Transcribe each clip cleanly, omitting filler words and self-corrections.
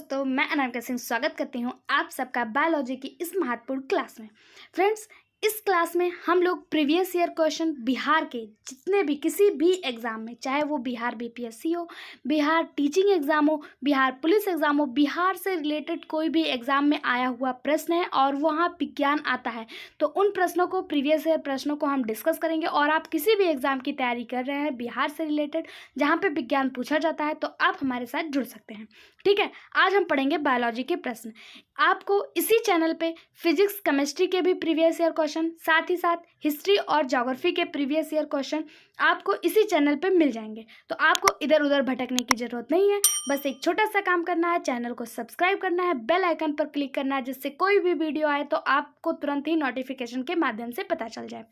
दोस्तों, मैं अनामिका सिंह स्वागत करती हूँ आप सबका बायोलॉजी की इस महत्वपूर्ण क्लास में। फ्रेंड्स, इस क्लास में हम लोग प्रीवियस ईयर क्वेश्चन बिहार के जितने भी किसी भी एग्ज़ाम में, चाहे वो बिहार बीपीएससी हो, बिहार टीचिंग एग्ज़ाम हो, बिहार पुलिस एग्ज़ाम हो, बिहार से रिलेटेड कोई भी एग्ज़ाम में आया हुआ प्रश्न है और वहाँ विज्ञान आता है, तो उन प्रश्नों को, प्रीवियस ईयर प्रश्नों को हम डिस्कस करेंगे। और आप किसी भी एग्ज़ाम की तैयारी कर रहे हैं बिहार से रिलेटेड, जहाँ पे विज्ञान पूछा जाता है, तो आप हमारे साथ जुड़ सकते हैं। ठीक है, आज हम पढ़ेंगे बायोलॉजी के प्रश्न। आपको इसी चैनल पे फिजिक्स केमिस्ट्री के भी प्रीवियस ईयर क्वेश्चन, साथ ही साथ हिस्ट्री और ज्योग्राफी के प्रीवियस ईयर क्वेश्चन आपको इसी चैनल पे मिल जाएंगे। तो आपको इधर उधर भटकने की ज़रूरत नहीं है, बस एक छोटा सा काम करना है, चैनल को सब्सक्राइब करना है, बेल आइकन पर क्लिक करना है, जिससे कोई भी वीडियो आए तो आपको तुरंत ही नोटिफिकेशन के माध्यम से पता चल जाए।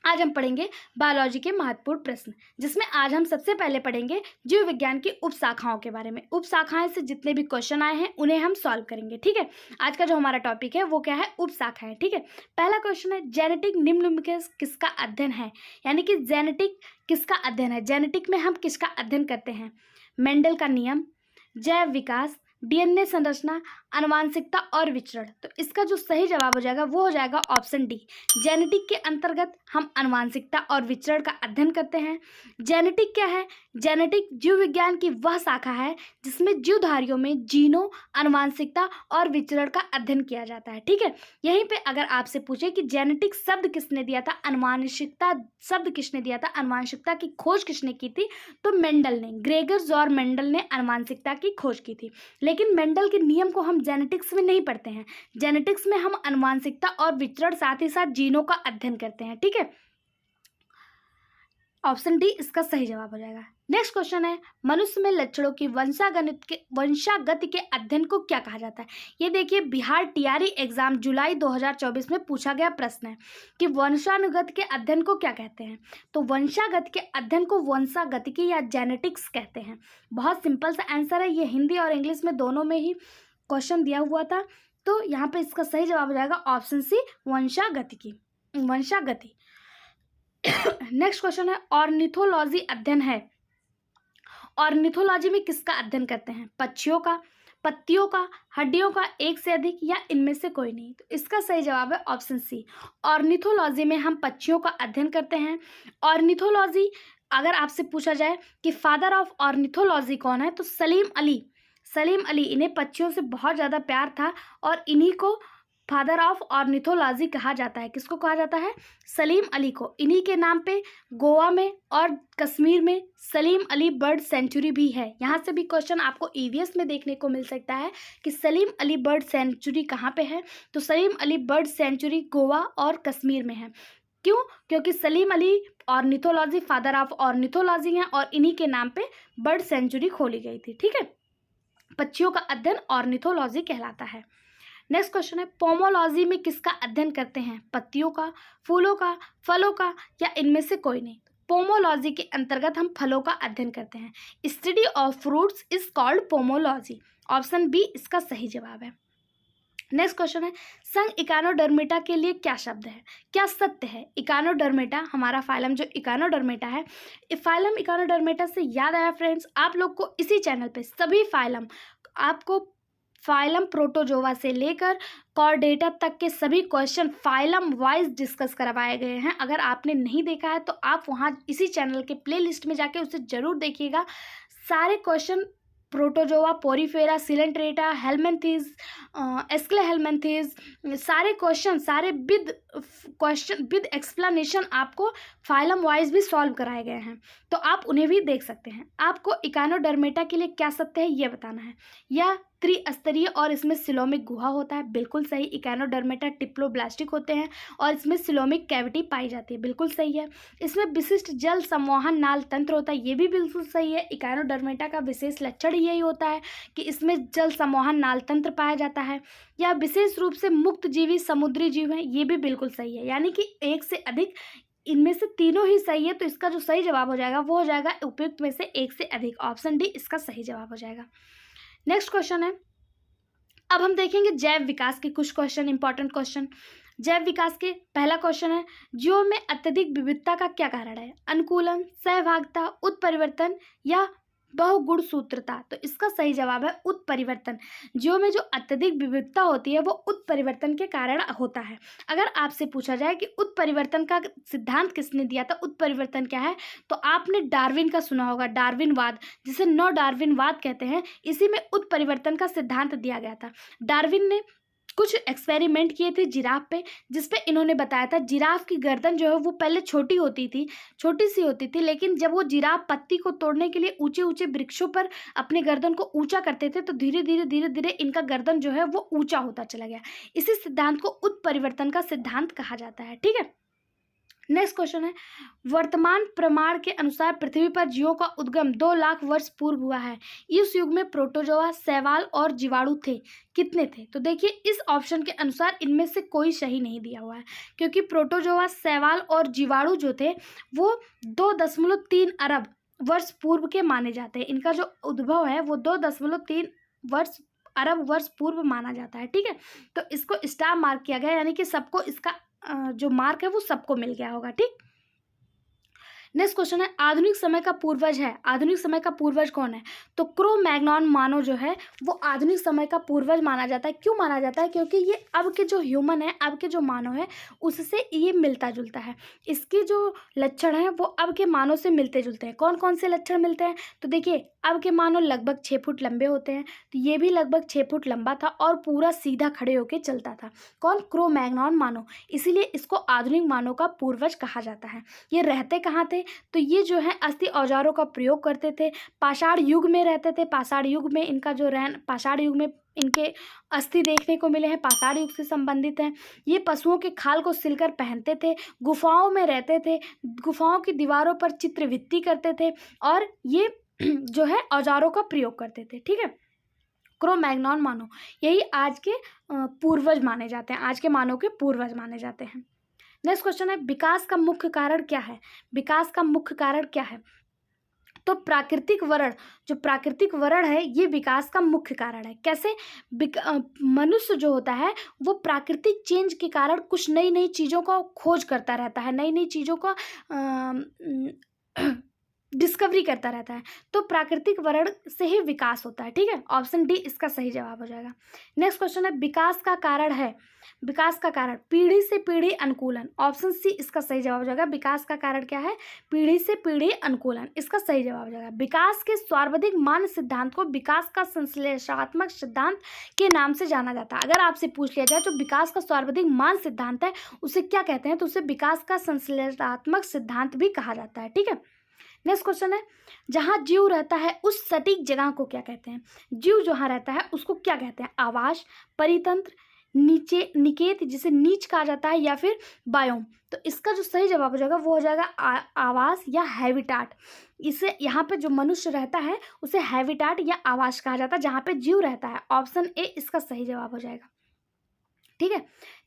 आज हम पढ़ेंगे बायोलॉजी के महत्वपूर्ण प्रश्न, जिसमें आज हम सबसे पहले पढ़ेंगे जीव विज्ञान की उपशाखाओं के बारे में। उपशाखाएं से जितने भी क्वेश्चन आए हैं उन्हें हम सॉल्व करेंगे। ठीक है, आज का जो हमारा टॉपिक है वो क्या है? उपशाखाएं। ठीक है, पहला क्वेश्चन है, जेनेटिक निम्नलिखित में किसका अध्ययन है? यानी कि जेनेटिक किसका अध्ययन है? जेनेटिक में हम किसका अध्ययन करते हैं? मेंडल का नियम, जैव विकास, डीएनए संरचना, आनुवांशिकता और विचरण। तो इसका जो सही जवाब हो जाएगा वो हो जाएगा ऑप्शन डी। जेनेटिक के अंतर्गत हम आनुवांशिकता और विचरण का अध्ययन करते हैं। जेनेटिक क्या है? जेनेटिक जीव विज्ञान की वह शाखा है जिसमें जीवधारियों में जीनों, आनुवांशिकता और विचरण का अध्ययन किया जाता है। ठीक है, यहीं पे अगर आपसे पूछे कि जेनेटिक शब्द किसने दिया था, आनुवांशिकता शब्द किसने दिया था, आनुवांशिकता की खोज किसने की थी, तो मेंडल ने, ग्रेगर जॉर मेंडल ने आनुवांशिकता की खोज की थी। लेकिन मेंडल के नियम को हम जेनेटिक्स में नहीं पढ़ते हैं। जेनेटिक्स में हम आनुवांशिकता और विचरण, साथ ही साथ जीनों का अध्ययन करते हैं। ठीक है, ऑप्शन डी इसका सही जवाब हो जाएगा। नेक्स्ट क्वेश्चन है, मनुष्य में लक्षणों की वंशागति के अध्ययन को क्या कहा जाता है? ये देखिए, बिहार टीआरई एग्जाम जुलाई 2024 में पूछा गया प्रश्न है कि वंशानुगत के अध्ययन को क्या कहते हैं। तो वंशागत के अध्ययन को वंशागतिकी या जेनेटिक्स कहते हैं। बहुत सिंपल सा आंसर है, ये हिंदी और इंग्लिश में दोनों में ही क्वेश्चन दिया हुआ था। तो यहाँ पे इसका सही जवाब हो जाएगा ऑप्शन सी, वंशागति। नेक्स्ट क्वेश्चन है, ऑर्निथोलॉजी अध्ययन है। ऑर्निथोलॉजी में किसका अध्ययन करते हैं? पक्षियों का, पत्तियों का, हड्डियों का, एक से अधिक, या इनमें से कोई नहीं। तो इसका सही जवाब है ऑप्शन सी। ऑर्निथोलॉजी में हम पक्षियों का अध्ययन करते हैं। ऑर्निथोलॉजी, अगर आपसे पूछा जाए कि फादर ऑफ ऑर्निथोलॉजी कौन है, तो सलीम अली। इन्हें पक्षियों से बहुत ज़्यादा प्यार था और इन्हीं को फादर ऑफ ऑर्निथोलॉजी कहा जाता है। किसको कहा जाता है? सलीम अली को। इन्हीं के नाम पे गोवा में और कश्मीर में सलीम अली बर्ड सेंचुरी भी है। यहाँ से भी क्वेश्चन आपको ईवीएस में देखने को मिल सकता है कि सलीम अली बर्ड सेंचुरी कहाँ पे है। तो सलीम अली बर्ड सेंचुरी गोवा और कश्मीर में है। क्यों? क्योंकि Salim Ali ornithology, father of ornithology हैं और इन्हीं के नाम पे बर्ड सेंचुरी खोली गई थी। ठीक है, पक्षियों का अध्ययन ऑर्निथोलॉजी कहलाता है। नेक्स्ट क्वेश्चन है, पोमोलॉजी में किसका अध्ययन करते हैं? पत्तियों का, फूलों का, फलों का, या इनमें से कोई नहीं। पोमोलॉजी के अंतर्गत हम फलों का अध्ययन करते हैं। Study of fruits is called pomology. Option B इसका सही जवाब है। नेक्स्ट क्वेश्चन है, संघ इकानोडर्मेटा के लिए क्या शब्द है, क्या सत्य है? इकानोडर्मेटा, हमारा फाइलम जो इकानोडर्मेटा है, फाइलम इकानोडर्मेटा से याद आया फ्रेंड्स, आप लोग को इसी चैनल पे सभी फाइलम, आपको फाइलम प्रोटोजोआ से लेकर कॉर्डेटा तक के सभी क्वेश्चन फाइलम वाइज डिस्कस करवाए गए हैं। अगर आपने नहीं देखा है तो आप वहाँ इसी चैनल के प्लेलिस्ट में जाके उसे ज़रूर देखिएगा। सारे question Protozoa, Porifera, Coelenterata, Helminthes, Aschelminthes, सारे क्वेश्चन, सारे विद एक्सप्लेनेशन आपको फाइलम वाइज भी सॉल्व कराए गए हैं, तो आप उन्हें भी देख सकते हैं। आपको इकानोडर्मेटा के लिए क्या सत्य है ये बताना है। या त्रिस्तरीय और इसमें सिलोमिक गुहा होता है, बिल्कुल सही। इकानोडर्मेटा टिप्लोब्लास्टिक होते हैं और इसमें सिलोमिक कैविटी पाई जाती है, बिल्कुल सही है। इसमें विशिष्ट जल संवहन नाल तंत्र होता है, ये भी बिल्कुल सही है। इकानोडर्मेटा का विशेष लक्षण यही होता है कि इसमें जल संवहन नाल तंत्र पाया जाता है। या विशेष रूप से मुक्त जीवी समुद्री जीव हैं, ये भी बिल्कुल सही है। यानी कि एक से अधिक, इनमें से तीनों ही सही है। तो इसका जो सही जवाब हो जाएगा वो हो जाएगा उपयुक्त में से एक से अधिक। ऑप्शन डी इसका सही जवाब हो जाएगा। नेक्स्ट क्वेश्चन है, अब हम देखेंगे जैव विकास के कुछ क्वेश्चन, इंपॉर्टेंट क्वेश्चन। जैव विकास के पहला क्वेश्चन है, जीवों में अत्यधिक विविधता का क्या कारण है? अनुकूलन, सहभागिता, उत्परिवर्तन, या बहुगुणसूत्रता। तो इसका सही जवाब है उत्परिवर्तन। जीवों में जो अत्यधिक विविधता होती है वो उत्परिवर्तन के कारण होता है। अगर आपसे पूछा जाए कि उत्परिवर्तन का सिद्धांत किसने दिया था, उत्परिवर्तन क्या है, तो आपने डार्विन का सुना होगा, डार्विनवाद, जिसे नव डार्विनवाद कहते हैं। इसी में उत्परिवर्तन का सिद्धांत दिया गया था। डार्विन ने कुछ एक्सपेरिमेंट किए थे जिराफ पे, जिसपे इन्होंने बताया था जिराफ की गर्दन जो है वो पहले छोटी होती थी, छोटी सी होती थी, लेकिन जब वो जिराफ पत्ती को तोड़ने के लिए ऊंचे ऊंचे वृक्षों पर अपने गर्दन को ऊंचा करते थे तो धीरे धीरे धीरे धीरे इनका गर्दन जो है वो ऊंचा होता चला गया। इसी सिद्धांत को उत्परिवर्तन का सिद्धांत कहा जाता है। ठीक है, नेक्स्ट क्वेश्चन है, वर्तमान प्रमाण के अनुसार पृथ्वी पर जीवों का उद्गम 2 लाख वर्ष पूर्व हुआ है। इस युग में प्रोटोजोआ, शैवाल और जीवाणु थे। कितने थे? तो देखिए, इस ऑप्शन के अनुसार इनमें से कोई सही नहीं दिया हुआ है, क्योंकि प्रोटोजोआ, शैवाल और जीवाणु जो थे वो 2.3 अरब वर्ष पूर्व के माने जाते हैं। इनका जो उद्भव है वो 2.3 अरब वर्ष पूर्व माना जाता है। ठीक है, तो इसको स्टार मार्क किया गया, यानी कि सबको इसका जो मार्क है वो सबको मिल गया होगा। ठीक, नेक्स्ट क्वेश्चन है, आधुनिक समय का पूर्वज है। आधुनिक समय का पूर्वज कौन है? तो क्रो मैग्नॉन मानव जो है वो आधुनिक समय का पूर्वज माना जाता है। क्यों माना जाता है? क्योंकि ये अब के जो ह्यूमन है, अब के जो मानव है, उससे ये मिलता जुलता है। इसके जो लक्षण हैं वो अब के मानव से मिलते जुलते हैं। कौन कौन से लक्षण मिलते हैं? तो देखिए, अब के मानव लगभग 6 फुट लंबे होते हैं, तो ये भी लगभग 6 फुट लंबा था और पूरा सीधा खड़े होकर चलता था। कौन? क्रो मैग्नॉन मानव। इसीलिए इसको आधुनिक मानव का पूर्वज कहा जाता है। ये रहते कहाँ थे? तो ये जो है अस्थि औजारों का प्रयोग करते थे, पाषाण युग में रहते थे। पाषाण युग में इनका जो पाषाण युग में इनके अस्थि देखने को मिले हैं, पाषाण युग से संबंधित हैं। ये पशुओं के खाल को सिलकर पहनते थे, गुफाओं में रहते थे, गुफाओं की दीवारों पर चित्रभित्ति करते थे और ये जो है औजारों का प्रयोग करते थे। ठीक है, क्रो मैग्नॉन मानव यही आज के पूर्वज माने जाते हैं, आज के मानव के पूर्वज माने जाते हैं। नेक्स्ट क्वेश्चन है, विकास का मुख्य कारण क्या है? विकास का मुख्य कारण क्या है? तो प्राकृतिक वरण, जो प्राकृतिक वरण है ये विकास का मुख्य कारण है। कैसे? मनुष्य जो होता है वो प्राकृतिक चेंज के कारण कुछ नई नई चीज़ों का खोज करता रहता है, नई नई चीज़ों का डिस्कवरी करता रहता है, तो प्राकृतिक वरण से ही विकास होता है। ठीक है, ऑप्शन डी इसका सही जवाब हो जाएगा। नेक्स्ट क्वेश्चन है, विकास का कारण है, विकास का कारण पीढ़ी से पीढ़ी अनुकूलन। ऑप्शन सी इसका सही जवाब हो जाएगा। विकास का कारण क्या है? पीढ़ी से पीढ़ी अनुकूलन, इसका सही जवाब हो जाएगा। विकास के सर्वाधिक मान्य सिद्धांत को विकास का संश्लेषणात्मक सिद्धांत के नाम से जाना जाता है। अगर आपसे पूछ लिया जाए तो विकास का सर्वाधिक मान्य सिद्धांत है उसे क्या कहते हैं, तो उसे विकास का संश्लेषणात्मक सिद्धांत भी कहा जाता है। ठीक है, नेक्स्ट क्वेश्चन है, जहाँ जीव रहता है उस सटीक जगह को क्या कहते हैं? जीव जहाँ रहता है उसको क्या कहते हैं? आवास, परितंत्र, नीचे निकेत जिसे नीच कहा जाता है, या फिर बायोम। तो इसका जो सही जवाब हो जाएगा वो हो जाएगा आवास या हैबिटाट। इसे यहाँ पे जो मनुष्य रहता है उसे हैबिटाट या आवास कहा जाता है, जहाँ पे जीव रहता है। ऑप्शन ए इसका सही जवाब हो जाएगा। ठीक है,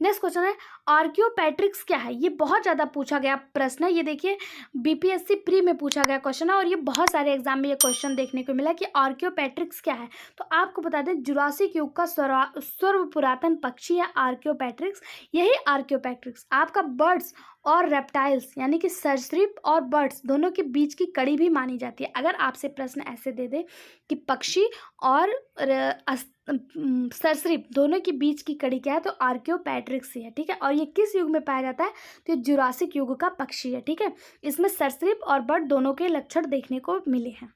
नेक्स्ट क्वेश्चन है, आर्कियोपेट्रिक्स क्या है? ये बहुत ज़्यादा पूछा गया प्रश्न है। ये देखिए बीपीएससी प्री में पूछा गया क्वेश्चन है और ये बहुत सारे एग्जाम में ये क्वेश्चन देखने को मिला कि आर्कियोपेट्रिक्स क्या है। तो आपको बता दें, जुरासिक युग का सर्व पुरातन पक्षी है आर्कियोपेट्रिक्स। यही आर्कियोपेट्रिक्स आपका बर्ड्स और रेप्टाइल्स यानी कि सरीसृप और बर्ड्स दोनों के बीच की कड़ी भी मानी जाती है। अगर आपसे प्रश्न ऐसे दे दे कि पक्षी और सरीसृप दोनों के बीच की कड़ी क्या है, तो आर्कियोपेट्रिक्स ही है। ठीक है, और ये किस युग में पाया जाता है? तो ये जुरासिक युग का पक्षी है। ठीक है, इसमें सरीसृप और बर्ड दोनों के लक्षण देखने को मिले हैं।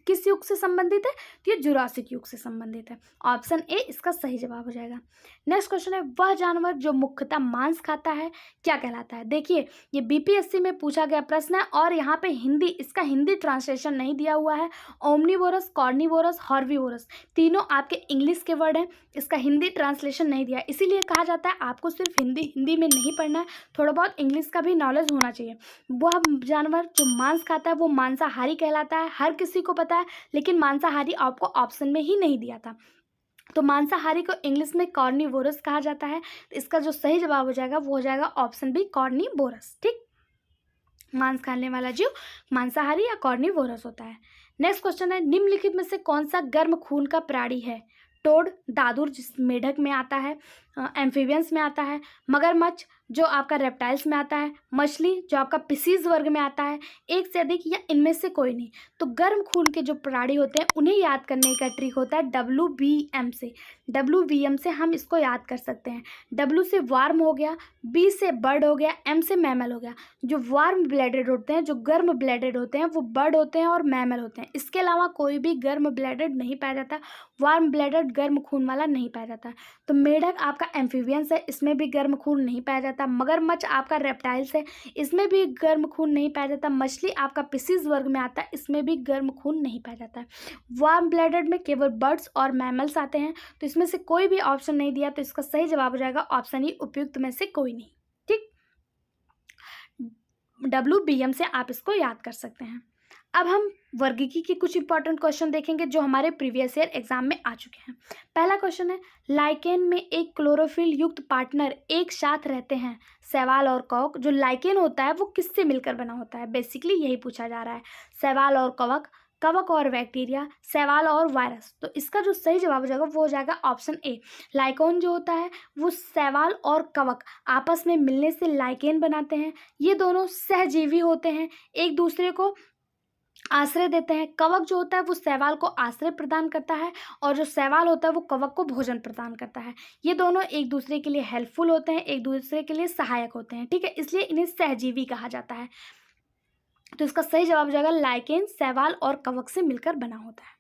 किस युग से संबंधित है? तो ये जुरासिक युग से संबंधित है। ऑप्शन ए इसका सही जवाब हो जाएगा। नेक्स्ट क्वेश्चन है, वह जानवर जो मुख्यतः मांस खाता है क्या कहलाता है? देखिए, ये बीपीएससी में पूछा गया प्रश्न है और यहाँ पे इसका हिंदी ट्रांसलेशन नहीं दिया हुआ है। ओमनीवोरस, कॉर्निवोरस, हॉर्बीवोरस तीनों आपके इंग्लिश के वर्ड हैं, इसका हिंदी ट्रांसलेशन नहीं दिया, इसीलिए कहा जाता है आपको सिर्फ हिंदी में नहीं पढ़ना है, थोड़ा बहुत इंग्लिश का भी नॉलेज होना चाहिए। वह जानवर जो मांस खाता है वो मांसाहारी कहलाता है, हर किसी को पता है, लेकिन मांसाहारी आपको ऑप्शन में ही नहीं दिया था। तो मांसाहारी को इंग्लिश में कॉर्निवोरस कहा जाता है। तो इसका जो सही जवाब हो जाएगा वो हो जाएगा ऑप्शन बी, कॉर्निवोरस। ठीक, मांस खाने वाला जीव मांसाहारी या कॉर्निवोरस होता है। नेक्स्ट क्वेश्चन है, निम्नलिखित में से कौन सा गर्म खून का प्राणी है? टोड, दादुर जिस मेढक में आता है, एम्फीबियंस में आता है, मगरमच्छ, जो आपका रेप्टाइल्स में आता है, मछली जो आपका पिसीज वर्ग में आता है, एक से अधिक या इनमें से कोई नहीं। तो गर्म खून के जो प्राणी होते हैं उन्हें याद करने का ट्रिक होता है WBM से। WBM से हम इसको याद कर सकते हैं। W से वार्म हो गया, B से बर्ड हो गया, M से मैमल हो गया। जो वार्म ब्लडेड होते हैं, जो गर्म ब्लडेड होते हैं, वो बर्ड होते हैं और मैमल होते हैं। इसके अलावा कोई भी गर्म ब्लडेड नहीं पाया जाता, वार्म ब्लडेड गर्म खून वाला नहीं पाया जाता। तो मेढक आपका एम्फीबियंस है, इसमें भी गर्म खून नहीं पाया जाता। मगरमच्छ आपका रेप्टाइल्स है, इसमें भी गर्म खून नहीं पाया जाता। मछली आपका पिसीज वर्ग में आता है, इसमें भी गर्म खून नहीं पाया जाता है। वार्म ब्लडेड में केवल बर्ड्स और मैमल्स आते हैं। तो इसमें से कोई भी ऑप्शन नहीं दिया, तो इसका सही जवाब हो जाएगा ऑप्शन ई, उपयुक्त में से कोई नहीं। ठीक, WBM से आप इसको याद कर सकते हैं। अब हम वर्गीकी के कुछ इंपॉर्टेंट क्वेश्चन देखेंगे जो हमारे प्रीवियस ईयर एग्जाम में आ चुके हैं। पहला क्वेश्चन है, लाइकेन में एक क्लोरोफिल युक्त पार्टनर एक साथ रहते हैं, शैवाल और कवक। जो लाइकेन होता है वो किससे मिलकर बना होता है, बेसिकली यही पूछा जा रहा है। शैवाल और कवक, कवक और बैक्टीरिया, शैवाल और वायरस। तो इसका जो सही जवाब हो जाएगा वो हो जाएगा ऑप्शन ए। लाइकोन जो होता है वो शैवाल और कवक आपस में मिलने से लाइकेन बनाते हैं। ये दोनों सहजीवी होते हैं, एक दूसरे को आश्रय देते हैं। कवक जो होता है वो शैवाल को आश्रय प्रदान करता है और जो शैवाल होता है वो कवक को भोजन प्रदान करता है। ये दोनों एक दूसरे के लिए हेल्पफुल होते हैं, एक दूसरे के लिए सहायक होते हैं। ठीक है, इसलिए इन्हें सहजीवी कहा जाता है। तो इसका सही जवाब हो जाएगा लाइकेन शैवाल और कवक से मिलकर बना होता है।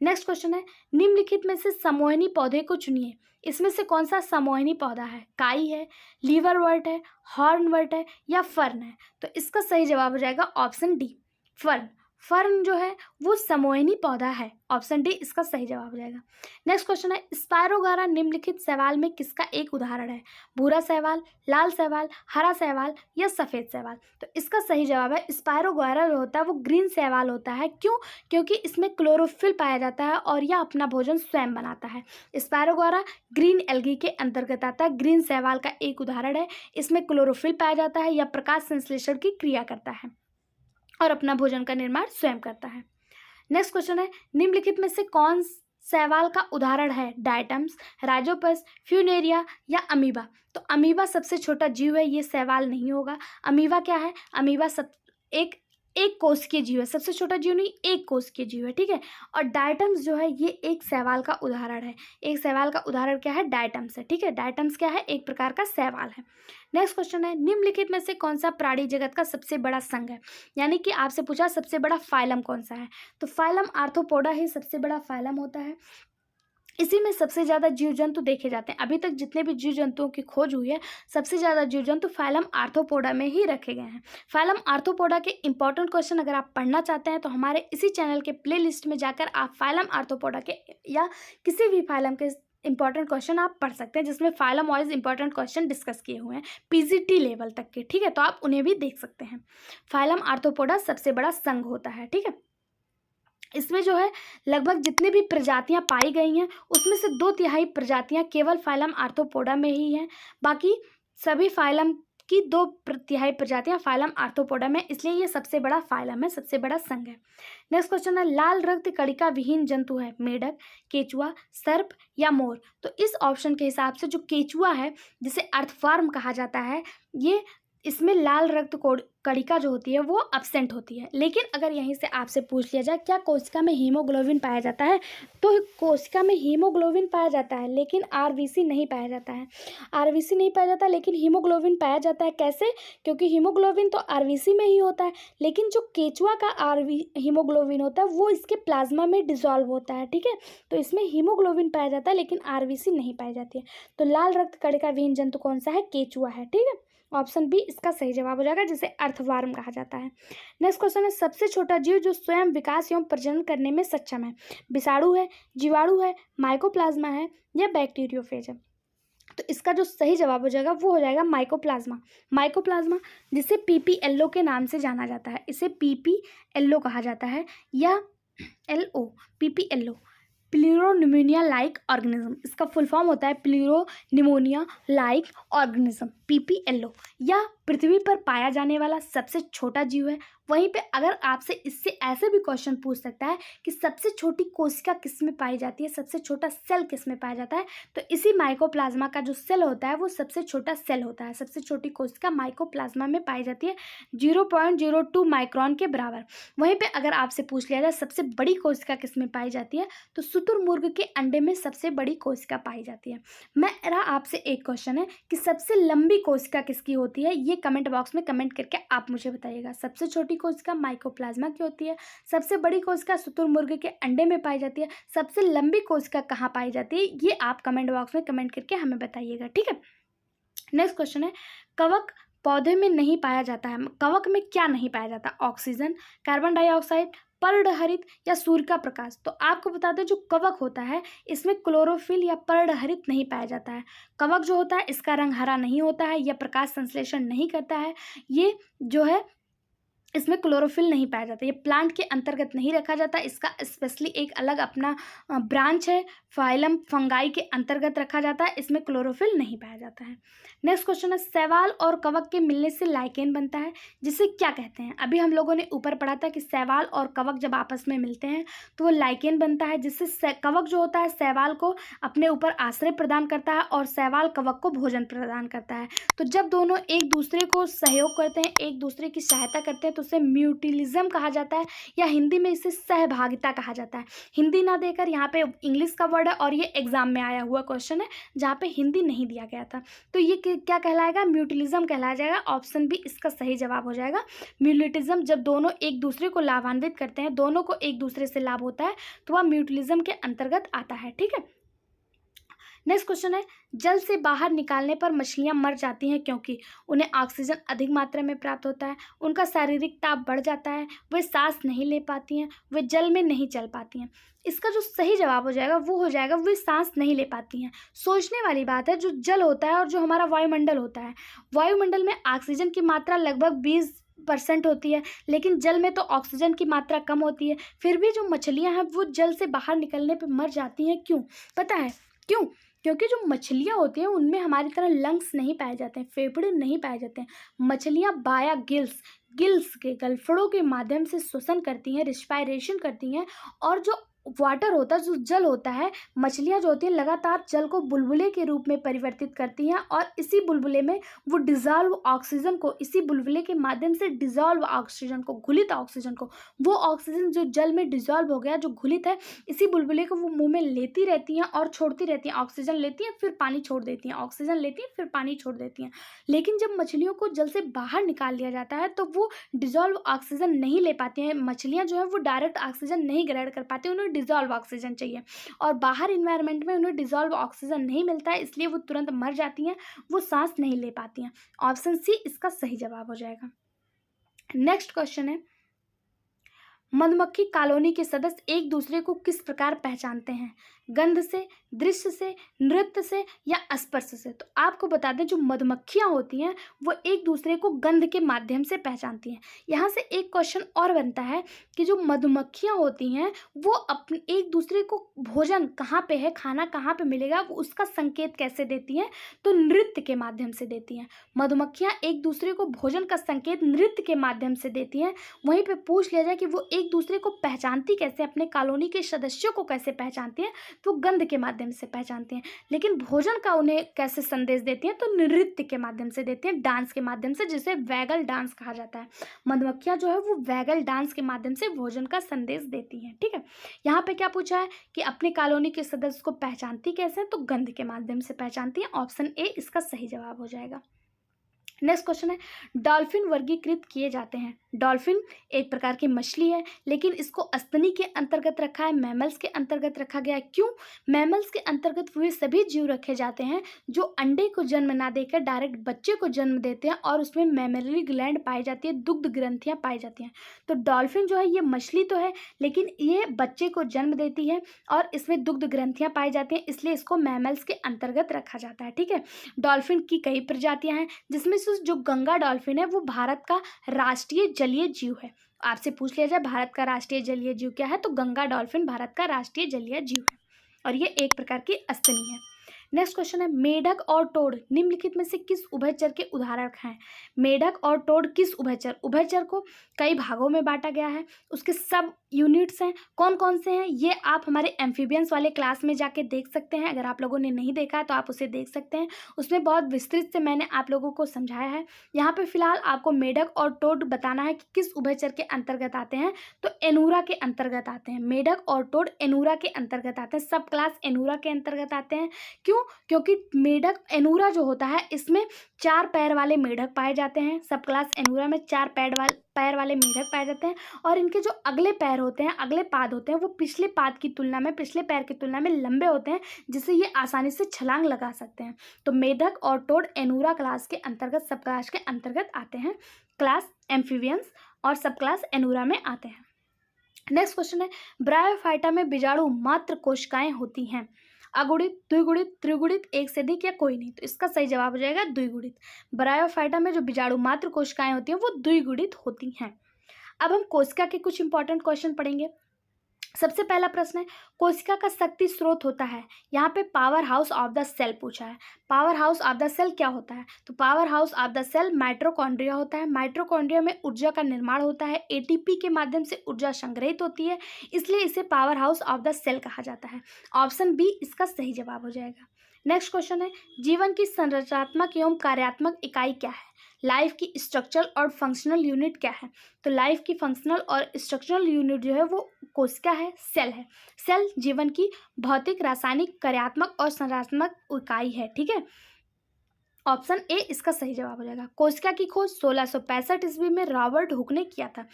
नेक्स्ट क्वेश्चन है, निम्नलिखित में से समोहिनी पौधे को चुनिए। इसमें से कौन सा समोहिनी पौधा है, काई है, लीवरवर्ट है, हॉर्नवर्ट है या फर्न है। तो इसका सही जवाब हो जाएगा ऑप्शन डी, फर्न। फर्न जो है वो समोहिनी पौधा है, ऑप्शन डी इसका सही जवाब हो जाएगा। नेक्स्ट क्वेश्चन है, स्पायरोगारा निम्नलिखित शैवाल में किसका एक उदाहरण है, भूरा शैवाल, लाल शैवाल, हरा शैवाल या सफ़ेद शैवाल। तो इसका सही जवाब है स्पायरोगारा जो होता है वो ग्रीन शैवाल होता है। क्यों, क्योंकि इसमें क्लोरोफिल पाया जाता है और यह अपना भोजन स्वयं बनाता है। स्पायरोगारा ग्रीन एल्गी के अंतर्गत आता है, ग्रीन शैवाल का एक उदाहरण है। इसमें क्लोरोफिल पाया जाता है, यह प्रकाश संश्लेषण की क्रिया करता है और अपना भोजन का निर्माण स्वयं करता है। नेक्स्ट क्वेश्चन है, निम्नलिखित में से कौन शैवाल का उदाहरण है, डायटम्स, राइजोपस, फ्यूनेरिया या अमीबा। तो अमीबा सबसे छोटा जीव है, ये शैवाल नहीं होगा। अमीबा क्या है, अमीबा एक कोशिकीय जीव है, सबसे छोटा जीव नहीं, एक कोशिकीय जीव है। ठीक है, और डायटम्स जो है ये एक शैवाल का उदाहरण है। एक शैवाल का उदाहरण क्या है, डायटम्स है। ठीक है, डायटम्स क्या है, एक प्रकार का शैवाल है। नेक्स्ट क्वेश्चन है, निम्नलिखित में से कौन सा प्राणी जगत का सबसे बड़ा संघ है, यानी कि आपसे पूछा सबसे बड़ा फाइलम कौन सा है। तो फाइलम आर्थ्रोपोडा ही सबसे बड़ा फाइलम होता है। इसी में सबसे ज़्यादा जीव जंतु देखे जाते हैं। अभी तक जितने भी जीव जंतुओं की खोज हुई है, सबसे ज़्यादा जीव जंतु फाइलम आर्थ्रोपोडा में ही रखे गए हैं। फाइलम आर्थ्रोपोडा के इंपॉर्टेंट क्वेश्चन अगर आप पढ़ना चाहते हैं तो हमारे इसी चैनल के प्ले लिस्ट में जाकर आप फाइलम आर्थ्रोपोडा के या किसी भी फाइलम के इंपॉर्टेंट क्वेश्चन आप पढ़ सकते हैं, जिसमें phylum wise important question discuss किए हुए हैं PGT लेवल तक के। ठीक है, तो आप उन्हें भी देख सकते हैं। फाइलम आर्थ्रोपोडा सबसे बड़ा संघ होता है। ठीक है, इसमें जो है लगभग जितनी भी प्रजातियां पाई गई हैं उसमें से 2/3 प्रजातियां केवल फाइलम आर्थ्रोपोडा में ही हैं, बाकी सभी फाइलम की 2/3 प्रजातियां फाइलम आर्थ्रोपोडा में, इसलिए ये सबसे बड़ा फाइलम है, सबसे बड़ा संघ है। नेक्स्ट क्वेश्चन है, लाल रक्त कणिका विहीन जंतु है, मेढक, केचुआ, सर्प या मोर। तो इस ऑप्शन के हिसाब से जो केचुआ है, जिसे अर्थवर्म कहा जाता है, ये इसमें लाल रक्त कणिका जो होती है वो एब्सेंट होती है। लेकिन अगर यहीं से आपसे पूछ लिया जाए क्या कोशिका में हीमोग्लोबिन पाया जाता है, तो कोशिका में हीमोग्लोबिन पाया जाता है लेकिन RBC नहीं पाया जाता है। RBC नहीं पाया जाता लेकिन हीमोग्लोबिन पाया जाता है। कैसे, क्योंकि हीमोग्लोबिन तो RBC में ही होता है, लेकिन जो केचुआ का हीमोग्लोबिन होता है वो इसके प्लाज्मा में डिजॉल्व होता है। ठीक है, तो इसमें हीमोग्लोबिन पाया जाता है लेकिन RBC नहीं पाई जाती है। तो लाल रक्त कणिका विहीन जंतु कौन सा है, केचुआ है। ठीक है, ऑप्शन बी इसका सही जवाब हो जाएगा, जिसे अर्थवर्म कहा जाता है। नेक्स्ट क्वेश्चन है, सबसे छोटा जीव जो स्वयं विकास एवं प्रजनन करने में सक्षम है, विषाणु है, जीवाणु है, माइकोप्लाज्मा है या बैक्टीरियोफेज है। तो इसका जो सही जवाब हो जाएगा वो हो जाएगा माइकोप्लाज्मा। माइकोप्लाज्मा जिसे PPLO के नाम से जाना जाता है, इसे PPLO कहा जाता है या LO, PPLO, pleuropneumonia like organism. इसका फुल फॉर्म होता है प्लूरोनिमोनिया लाइक ऑर्गेनिज्म, PPLO, या पृथ्वी पर पाया जाने वाला सबसे छोटा जीव है। वहीं पे अगर आपसे इससे ऐसे भी क्वेश्चन पूछ सकता है कि सबसे छोटी कोशिका किस में पाई जाती है, सबसे छोटा सेल किस में पाया जाता है, तो इसी माइकोप्लाज्मा का जो सेल होता है वो सबसे छोटा सेल होता है। सबसे छोटी कोशिका माइकोप्लाज्मा में पाई जाती है 0.02 माइक्रोन के बराबर। वहीं पे अगर आपसे पूछ लिया जाए सबसे बड़ी कोशिका किस में पाई जाती है, तो शुतुरमुर्ग के अंडे में सबसे बड़ी कोशिका पाई जाती है। मेरा आपसे एक क्वेश्चन है कि सबसे लंबी कोशिका किसकी होती है, ये कमेंट बॉक्स में कमेंट करके आप मुझे बताइएगा। सबसे छोटी कोशिका माइकोप्लाज्मा की होती है, सबसे बड़ी कोशिका शुतुरमुर्ग के अंडे में पाई जाती है, सबसे लंबी कोशिका कहाँ पाई जाती है, ये आप कमेंट बॉक्स में कमेंट करके हमें बताइएगा। ठीक है, नेक्स्ट क्वेश्चन है कवक पौधे में नहीं पाया जाता है। कवक में क्या नहीं पाया जाता, ऑक्सीजन, कार्बन डाइऑक्साइड, पर्णहरित या सूर्य का प्रकाश। तो आपको बता दें जो कवक होता है इसमें क्लोरोफिल या पर्णहरित नहीं पाया जाता है। कवक जो होता है इसका रंग हरा नहीं होता है, यह प्रकाश संश्लेषण नहीं करता है, ये जो है इसमें क्लोरोफिल नहीं पाया जाता, ये प्लांट के अंतर्गत नहीं रखा जाता, इसका स्पेशली एक अलग अपना ब्रांच है, फाइलम फंगाई के अंतर्गत रखा जाता है, इसमें क्लोरोफिल नहीं पाया जाता है। नेक्स्ट क्वेश्चन है शैवाल और कवक के मिलने से लाइकेन बनता है, जिसे क्या कहते हैं। अभी हम लोगों ने ऊपर पढ़ा था कि शैवाल और कवक जब आपस में मिलते हैं तो वो लाइकेन बनता है, जिससे कवक जो होता है शैवाल को अपने ऊपर आश्रय प्रदान करता है और शैवाल कवक को भोजन प्रदान करता है। तो जब दोनों एक दूसरे को सहयोग करते हैं, एक दूसरे की सहायता करते हैं, तो उसे म्यूटिलिज्म कहा जाता है, या हिंदी में इसे सहभागिता कहा जाता है। हिंदी ना देकर यहाँ पे इंग्लिश का वर्ड है और ये एग्जाम में आया हुआ क्वेश्चन है जहाँ पे हिंदी नहीं दिया गया था, तो ये क्या कहलाएगा, म्यूटिलिज्म कहलाया जाएगा। ऑप्शन बी इसका सही जवाब हो जाएगा। म्यूटिलिज्म जब दोनों एक दूसरे को लाभान्वित करते हैं, दोनों को एक दूसरे से लाभ होता है, तो वह म्यूटिलिज्म के अंतर्गत आता है। ठीक है, नेक्स्ट क्वेश्चन है जल से बाहर निकालने पर मछलियां मर जाती हैं क्योंकि उन्हें ऑक्सीजन अधिक मात्रा में प्राप्त होता है, उनका शारीरिक ताप बढ़ जाता है, वे सांस नहीं ले पाती हैं, वे जल में नहीं चल पाती हैं। इसका जो सही जवाब हो जाएगा वो हो जाएगा वे सांस नहीं ले पाती हैं। सोचने वाली बात है, जो जल होता है और जो हमारा वायुमंडल होता है, वायुमंडल में ऑक्सीजन की मात्रा लगभग 20% होती है, लेकिन जल में तो ऑक्सीजन की मात्रा कम होती है, फिर भी जो मछलियां हैं वो जल से बाहर निकलने पर मर जाती हैं। क्यों पता है क्यों? क्योंकि जो मछलियाँ होती हैं उनमें हमारी तरह लंग्स नहीं पाए जाते हैं, फेफड़े नहीं पाए जाते हैं। मछलियाँ बाया गिल्स के गलफड़ों के माध्यम से श्वसन करती हैं, रिस्पायरेशन करती हैं, और जो वाटर होता है, जो जल होता है, मछलियाँ जो होती हैं लगातार जल को बुलबुले के रूप में परिवर्तित करती हैं, और इसी बुलबुले में वो डिज़ोल्व ऑक्सीजन को, इसी बुलबुले के माध्यम से डिज़ोल्व ऑक्सीजन को, घुलित ऑक्सीजन को, वो ऑक्सीजन जो जल में डिज़ोल्व हो गया, जो घुलित है, इसी बुलबुले को वो मुंह में लेती रहती हैं और छोड़ती रहती हैं। ऑक्सीजन लेती हैं फिर पानी छोड़ देती हैं, ऑक्सीजन लेती हैं फिर पानी छोड़ देती हैं। लेकिन जब मछलियों को जल से बाहर निकाल लिया जाता है तो वो डिज़ोल्व ऑक्सीजन नहीं ले पाती हैं। मछलियाँ जो है वो डायरेक्ट ऑक्सीजन नहीं ग्रहण कर पाती, उन्हें डिज़ोल्व ऑक्सीजन चाहिए, और बाहर इन्वायरमेंट में उन्हें डिज़ोल्व ऑक्सीजन नहीं मिलता है, इसलिए वो तुरंत मर जाती हैं, वो सांस नहीं ले पाती हैं। ऑप्शन सी इसका सही जवाब हो जाएगा। नेक्स्ट क्वेश्चन है मधुमक्खी कॉलोनी के सदस्य एक दूसरे को किस प्रकार पहचानते हैं, गंध से, दृश्य से, नृत्य से या स्पर्श से। तो आपको बता दें जो मधुमक्खियाँ होती हैं वो एक दूसरे को गंध के माध्यम से पहचानती हैं। यहाँ से एक क्वेश्चन और बनता है कि जो मधुमक्खियाँ होती हैं वो अपने एक दूसरे को भोजन कहाँ पे है, खाना कहाँ पे मिलेगा, वो उसका संकेत कैसे देती हैं, तो नृत्य के माध्यम से देती हैं। मधुमक्खियाँ एक दूसरे को भोजन का संकेत नृत्य के माध्यम से देती हैं। वहीं पे पूछ लिया जाए कि वो एक दूसरे को पहचानती कैसे, अपने कॉलोनी के सदस्यों को कैसे पहचानती हैं, तो गंध के माध्यम से पहचानते हैं। लेकिन भोजन का उन्हें कैसे संदेश देती हैं, तो नृत्य के माध्यम से देते हैं, डांस के माध्यम से, जिसे वैगल डांस कहा जाता है। मधुमक्खियाँ जो है वो वैगल डांस के माध्यम से भोजन का संदेश देती हैं। ठीक है, यहाँ पे क्या पूछा है कि अपने कॉलोनी के सदस्य को पहचानती कैसे, तो गंध के माध्यम से पहचानती हैं। ऑप्शन ए इसका सही जवाब हो जाएगा। नेक्स्ट क्वेश्चन है डॉल्फिन वर्गीकृत किए जाते हैं। डॉल्फिन एक प्रकार की मछली है, लेकिन इसको स्तनी के अंतर्गत रखा है, मैमल्स के अंतर्गत रखा गया है। क्यों? मैमल्स के अंतर्गत वे सभी जीव रखे जाते हैं जो अंडे को जन्म ना देकर डायरेक्ट बच्चे को जन्म देते हैं, और उसमें मैमरी ग्लैंड पाई जाती है, दुग्ध ग्रंथियाँ पाई जाती हैं। तो डॉल्फिन जो है ये मछली तो है, लेकिन ये बच्चे को जन्म देती है और इसमें दुग्ध ग्रंथियाँ पाई जाती हैं, इसलिए इसको मैमल्स के अंतर्गत रखा जाता है। ठीक है, डॉल्फिन की कई प्रजातियाँ हैं, जिसमें जो गंगा डॉल्फिन है वो भारत का राष्ट्रीय जलीय जीव है। आपसे पूछ लिया जाए भारत का राष्ट्रीय जलीय जीव क्या है, तो गंगा डॉल्फिन भारत का राष्ट्रीय जलीय जीव है, और ये एक प्रकार की स्तनी है। नेक्स्ट क्वेश्चन है मेढक और टोड निम्नलिखित में से किस उभयचर के उदाहरण हैं। मेढक और टोड किस उभयचर, उभयचर को कई भागों में बांटा गया है, उसके सब यूनिट्स हैं, कौन कौन से हैं, ये आप हमारे एम्फीबियंस वाले क्लास में जाके देख सकते हैं। अगर आप लोगों ने नहीं देखा है तो आप उसे देख सकते हैं, उसमें बहुत विस्तृत से मैंने आप लोगों को समझाया है। यहाँ पे फिलहाल आपको मेढक और टोड बताना है कि किस उभयचर के अंतर्गत आते हैं, तो एनूरा के अंतर्गत आते हैं। मेढक और टोड एनूरा के अंतर्गत आते हैं, सब क्लास एनूरा के अंतर्गत आते हैं। क्यों? क्योंकि मेढक एनूरा जो होता है इसमें 4 पैर वाले मेढक पाए जाते हैं। सब क्लास एनूरा में 4 पैर वाले मेढक पाए जाते हैं और इनके जो अगले पैर होते हैं, अगले पाद होते हैं, वो पिछले पाद की तुलना में, पिछले पैर की तुलना में लंबे होते हैं, जिससे ये आसानी से छलांग लगा सकते हैं। तो मेढक और टोड एनूरा क्लास के अंतर्गत, सब क्लास के अंतर्गत आते हैं, क्लास एम्फीबियंस और सब क्लास एनूरा में आते हैं। नेक्स्ट क्वेश्चन है ब्रायोफाइटा में बीजाणु मात्र कोशिकाएं होती हैं, अगुणित, द्विगुणित, त्रिगुणित, एक से अधिक या कोई नहीं। तो इसका सही जवाब हो जाएगा द्विगुणित। ब्रायोफाइटा में जो बीजाणु मात्र कोशिकाएं होती हैं वो द्विगुणित होती हैं। अब हम कोशिका के कुछ इंपॉर्टेंट क्वेश्चन पढ़ेंगे। सबसे पहला प्रश्न है कोशिका का शक्ति स्रोत होता है, यहाँ पे power house of the cell पूछा है। Power house of the cell क्या होता है? तो power house of the cell mitochondria होता है। माइटोकॉन्ड्रिया में ऊर्जा का निर्माण होता है, एटीपी के माध्यम से ऊर्जा संग्रहित होती है, इसलिए इसे power house of the cell कहा जाता है। ऑप्शन बी इसका सही जवाब हो जाएगा। नेक्स्ट क्वेश्चन है जीवन की संरचनात्मक एवं कार्यात्मक इकाई क्या है? लाइफ की स्ट्रक्चरल और फंक्शनल यूनिट क्या है? तो लाइफ की फंक्शनल और स्ट्रक्चरल यूनिट जो है वो कोशिका है, सेल है। सेल जीवन की भौतिक, रासायनिक, कार्यात्मक और संरचनात्मक इकाई है। ठीक है, ऑप्शन ए इसका सही जवाब हो जाएगा। कोशिका की खोज 1665 ईस्वी में रॉबर्ट हुक ने किया था।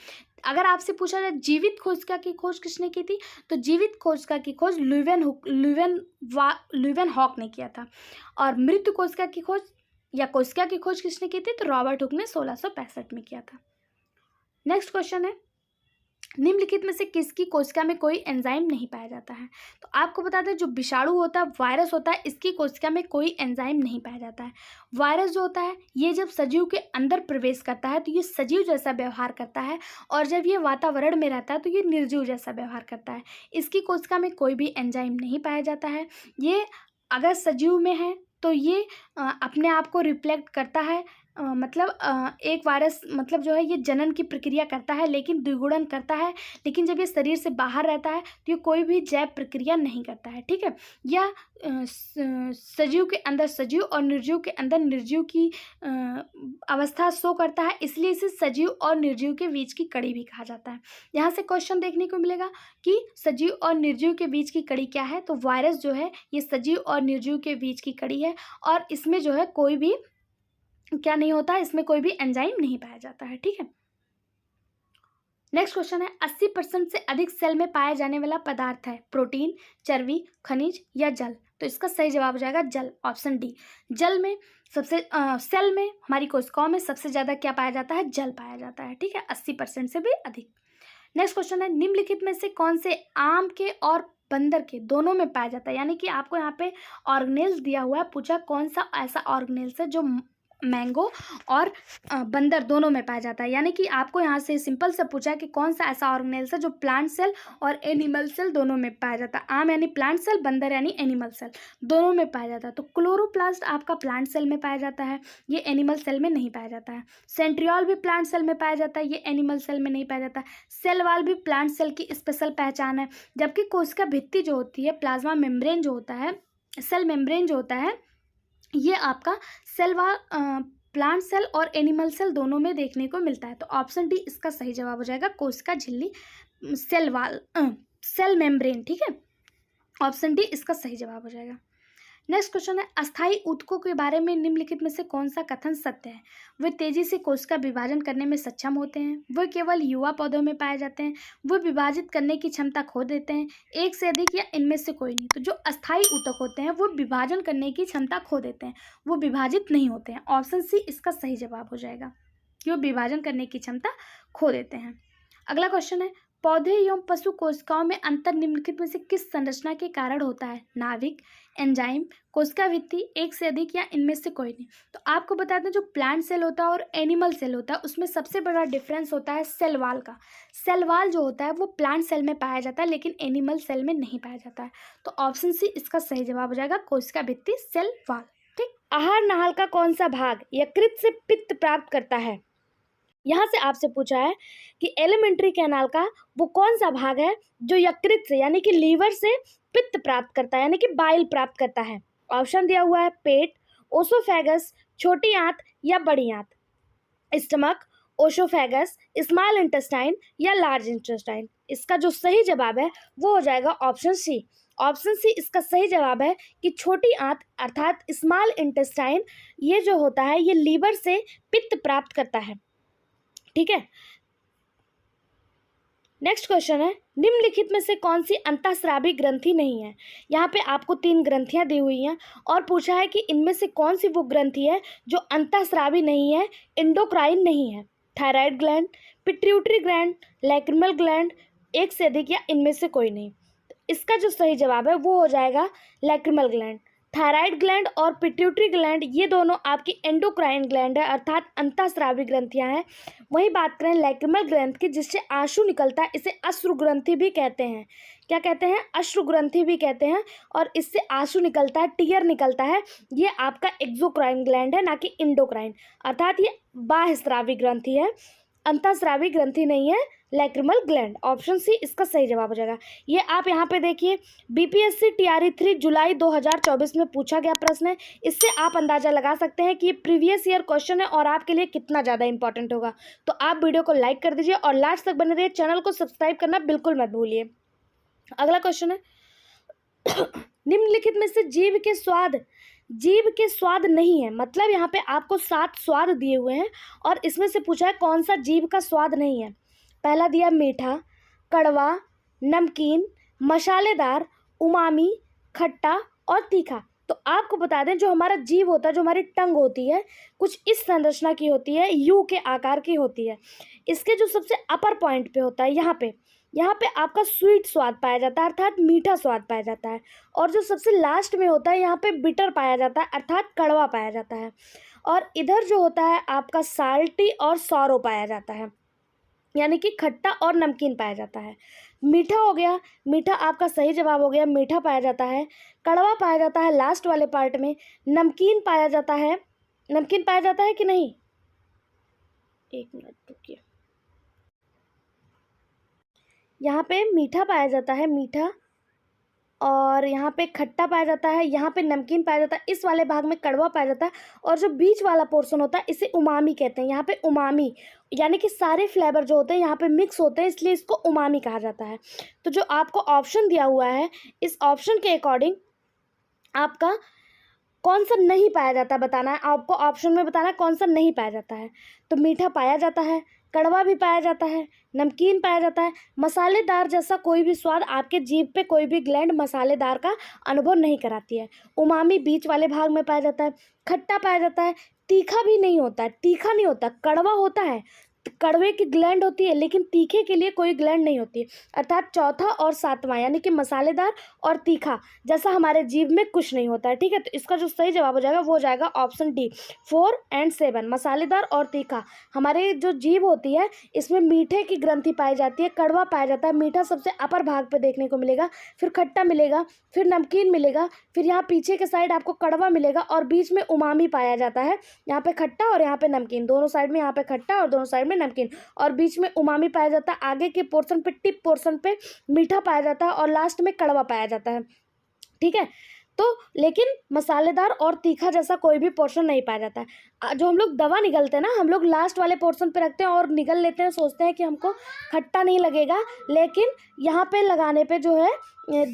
अगर आपसे पूछा जाए जीवित कोशिका की खोज किसने की थी, तो जीवित कोशिका की खोज लुईवेन हॉक ने किया था। और मृत कोशिका की खोज या कोशिका की खोज किसने की थी, तो रॉबर्ट हुक ने 1665 में किया था। नेक्स्ट क्वेश्चन है निम्नलिखित में से किसकी कोशिका में कोई एंजाइम नहीं पाया जाता है? तो आपको बता दें जो विषाणु होता है, वायरस होता है, इसकी कोशिका में कोई एंजाइम नहीं पाया जाता है। वायरस जो होता है ये जब सजीव के अंदर प्रवेश करता है तो ये सजीव जैसा व्यवहार करता है, और जब ये वातावरण में रहता है तो ये निर्जीव जैसा व्यवहार करता है। इसकी कोशिका में कोई भी एंजाइम नहीं पाया जाता है। ये अगर सजीव में है तो ये अपने आप को रिफ्लेक्ट करता है, एक वायरस जो है ये जनन की प्रक्रिया करता है लेकिन द्विगुणन करता है, लेकिन जब ये शरीर से बाहर रहता है तो ये कोई भी जैव प्रक्रिया नहीं करता है। ठीक है, या सजीव के अंदर सजीव और निर्जीव के अंदर निर्जीव की अवस्था शो करता है, इसलिए इसे सजीव और निर्जीव के बीच की कड़ी भी कहा जाता है। यहाँ से क्वेश्चन देखने को मिलेगा कि सजीव और निर्जीव के बीच की कड़ी क्या है, तो वायरस जो है ये सजीव और निर्जीव के बीच की कड़ी है, और इसमें जो है कोई भी क्या नहीं होता है, इसमें कोई भी एंजाइम नहीं पाया जाता है। ठीक है, नेक्स्ट क्वेश्चन है 80% से अधिक सेल में पाया जाने वाला पदार्थ है प्रोटीन, चर्बी, खनिज या जल? तो इसका सही जवाब हो जाएगा जल, ऑप्शन डी। जल में सेल में हमारी कोशिकाओं में सबसे ज़्यादा क्या पाया जाता है? जल पाया जाता है। ठीक है, 80% से भी अधिक। नेक्स्ट क्वेश्चन है निम्नलिखित में से कौन से आम के और बंदर के दोनों में पाया जाता है? यानी कि आपको यहाँ पे ऑर्गेनेल्स दिया हुआ है, पूछा कौन सा ऐसा ऑर्गेनेल्स है जो मैंगो और बंदर दोनों में पाया जाता है। यानी कि आपको यहाँ से सिंपल से पूछा है कि कौन सा ऐसा ऑर्गेनेल्स है जो प्लांट सेल और एनिमल सेल दोनों में पाया जाता है। आम यानी प्लांट सेल, बंदर यानी एनिमल सेल, दोनों में पाया जाता है। तो क्लोरोप्लास्ट आपका प्लांट सेल में पाया जाता है, ये एनिमल सेल में नहीं पाया जाता है। सेंट्रियोल भी प्लांट सेल में पाया जाता है, ये एनिमल सेल में नहीं पाया जाता है। सेल वॉल भी प्लांट सेल की स्पेशल पहचान है, जबकि कोशिका भित्ति जो होती है, प्लाज्मा मेम्ब्रेन जो होता है, सेल मेम्ब्रेन जो होता है, ये आपका सेल वॉल प्लांट सेल और एनिमल सेल दोनों में देखने को मिलता है। तो ऑप्शन डी इसका सही जवाब हो जाएगा, कोशिका झिल्ली, सेल वॉल, सेल मेम्ब्रेन। ठीक है, ऑप्शन डी इसका सही जवाब हो जाएगा। नेक्स्ट क्वेश्चन है अस्थायी ऊतकों के बारे में निम्नलिखित में से कौन सा कथन सत्य है? वे तेजी से कोशिका विभाजन करने में सक्षम होते हैं, वे केवल युवा पौधों में पाए जाते हैं, वे विभाजित करने की क्षमता खो देते हैं, एक से अधिक या इनमें से कोई नहीं। तो जो अस्थायी ऊतक होते हैं वो विभाजन करने की क्षमता खो देते हैं, वो विभाजित नहीं होते हैं। ऑप्शन सी इसका सही जवाब हो जाएगा कि वो विभाजन करने की क्षमता खो देते हैं। अगला क्वेश्चन है पौधे एवं पशु कोशिकाओं में अंतर निम्नलिखित में से किस संरचना के कारण होता है? नाभिक, एंजाइम, कोशिका भित्ति, एक से अधिक या इनमें से कोई नहीं। तो आपको बता दें जो प्लांट सेल होता है और एनिमल सेल होता है उसमें सबसे बड़ा डिफरेंस होता है सेल वाल का। सेल वाल जो होता है वो प्लांट सेल में पाया जाता है लेकिन एनिमल सेल में नहीं पाया जाता है। तो ऑप्शन सी इसका सही जवाब हो जाएगा, कोशिका भित्ति सेल वाल। ठीक। आहार नाल का कौन सा भाग यकृत से पित्त प्राप्त करता है? यहाँ से आपसे पूछा है कि एलिमेंट्री कैनाल का वो कौन सा भाग है जो यकृत से यानी कि लीवर से पित्त प्राप्त करता है यानी कि बाइल प्राप्त करता है। ऑप्शन दिया हुआ है पेट, ओसोफेगस, छोटी आंत या बड़ी आंत। स्टमक, ओसोफेगस, स्मॉल इंटेस्टाइन या लार्ज इंटेस्टाइन। इसका जो सही जवाब है वो हो जाएगा ऑप्शन सी। ऑप्शन सी इसका सही जवाब है कि छोटी आंत अर्थात स्मॉल इंटेस्टाइन ये जो होता है ये लीवर से पित्त प्राप्त करता है। ठीक है। नेक्स्ट क्वेश्चन है निम्नलिखित में से कौन सी अंतःस्रावी ग्रंथि नहीं है? यहाँ पे आपको 3 ग्रंथियां दी हुई हैं और पूछा है कि इनमें से कौन सी वो ग्रंथि है जो अंतःस्रावी नहीं है, एंडोक्राइन नहीं है। Thyroid gland, pituitary gland, lacrimal gland, एक से अधिक या इनमें से कोई नहीं। इसका जो सही जवाब है वो हो जाएगा लैक्रिमल ग्लैंड। थायराइड ग्लैंड और पिट्यूटरी ग्लैंड ये दोनों आपकी एंडोक्राइन ग्लैंड है अर्थात अंतःस्रावी ग्रंथियां हैं। वहीं बात करें लैक्रिमल ग्लैंड की जिससे आंसू निकलता है, इसे अश्रु ग्रंथि भी कहते हैं। क्या कहते हैं? अश्रु ग्रंथि भी कहते हैं। और इससे आंसू निकलता है, टीयर निकलता है, ये आपका एक्सोक्राइन ग्लैंड है ना कि इंडोक्राइन, अर्थात ये बाह्यस्रावी ग्रंथि है, अंतःस्रावी ग्रंथि नहीं है लैक्रिमल ग्लैंड। ऑप्शन सी इसका सही जवाब हो जाएगा। ये आप यहाँ पे देखिए बीपीएससी टीआरई 3 जुलाई 2024 में पूछा गया प्रश्न है। इससे आप अंदाज़ा लगा सकते हैं कि ये प्रीवियस ईयर क्वेश्चन है और आपके लिए कितना ज़्यादा इंपॉर्टेंट होगा। तो आप वीडियो को लाइक कर दीजिए और लास्ट तक बने रहिए, चैनल को सब्सक्राइब करना बिल्कुल मत भूलिए। अगला क्वेश्चन है निम्नलिखित में से जीव के स्वाद नहीं है, मतलब यहाँ पे आपको 7 स्वाद दिए हुए हैं और इसमें से पूछा है कौन सा जीव का स्वाद नहीं है। पहला दिया मीठा, कड़वा, नमकीन, मसालेदार, उमामी, खट्टा और तीखा। तो आपको बता दें जो हमारा जीव होता है, जो हमारी टंग होती है, कुछ इस संरचना की होती है, यू के आकार की होती है। इसके जो सबसे अपर पॉइंट पे होता है यहाँ पे आपका स्वीट स्वाद पाया जाता है अर्थात मीठा स्वाद पाया जाता है। और जो सबसे लास्ट में होता है यहाँ पे बिटर पाया जाता है अर्थात कड़वा पाया जाता है। और इधर जो होता है आपका साल्टी और सौरो पाया जाता है यानी कि खट्टा और नमकीन पाया जाता है। मीठा हो गया, मीठा आपका सही जवाब हो गया, मीठा पाया जाता है। कड़वा पाया जाता है लास्ट वाले पार्ट में। नमकीन पाया जाता है कि नहीं? एक मिनट रुकिए। यहाँ पे मीठा पाया जाता है, मीठा, और यहाँ पे खट्टा पाया जाता है, यहाँ पे नमकीन पाया जाता है, इस वाले भाग में कड़वा पाया जाता है और जो बीच वाला पोर्शन होता है इसे उमामी कहते हैं। यहाँ पे उमामी यानी कि सारे फ्लेवर जो होते हैं यहाँ पे मिक्स होते हैं, इसलिए इसको उमामी कहा जाता है। तो जो आपको ऑप्शन दिया हुआ है इस ऑप्शन के अकॉर्डिंग आपका कौन सा नहीं पाया जाता बताना है, आपको ऑप्शन में बताना है कौन सा नहीं पाया जाता है। तो मीठा पाया जाता है, कड़वा भी पाया जाता है, नमकीन पाया जाता है, मसालेदार जैसा कोई भी स्वाद आपके जीभ पे कोई भी ग्लैंड मसालेदार का अनुभव नहीं कराती है। उमामी बीच वाले भाग में पाया जाता है, खट्टा पाया जाता है, तीखा भी नहीं होता, तीखा नहीं होता, कड़वा होता है, कड़वे की ग्लैंड होती है लेकिन तीखे के लिए कोई ग्लैंड नहीं होती है। अर्थात चौथा और सातवां यानी कि मसालेदार और तीखा जैसा हमारे जीभ में कुछ नहीं होता है। ठीक है, तो इसका जो सही जवाब हो जाएगा वो हो जाएगा ऑप्शन डी 4 और 7, मसालेदार और तीखा। हमारे जो जीभ होती है इसमें मीठे की ग्रंथि पाई जाती है, कड़वा पाया जाता है, मीठा सबसे अपर भाग पे देखने को मिलेगा, फिर खट्टा मिलेगा, फिर नमकीन मिलेगा, फिर यहाँ पीछे के साइड आपको कड़वा मिलेगा और बीच में उमामी पाया जाता है। यहाँ पे खट्टा और यहाँ पे नमकीन, दोनों साइड में यहाँ पे खट्टा और दोनों साइड में नमकीन और बीच में उमामी पाया जाता है। आगे के पोर्शन पे टिप पोर्शन पे मीठा पाया जाता है और लास्ट में कड़वा पाया जाता है। ठीक है, तो लेकिन मसालेदार और तीखा जैसा कोई भी पोर्शन नहीं पाया जाता है। जो हम लोग दवा निगलते हैं ना, हम लोग लास्ट वाले पोर्शन पे रखते हैं और निगल लेते हैं, सोचते हैं कि हमको खट्टा नहीं लगेगा, लेकिन यहाँ पे लगाने पे जो है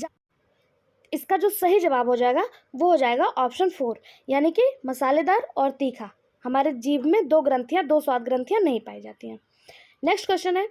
इसका जो सही जवाब हो जाएगा वो हो जाएगा ऑप्शन 4 यानी कि मसालेदार और तीखा। हमारे जीभ में 2 ग्रंथियाँ, 2 स्वाद ग्रंथियाँ नहीं पाई जाती हैं। नेक्स्ट क्वेश्चन है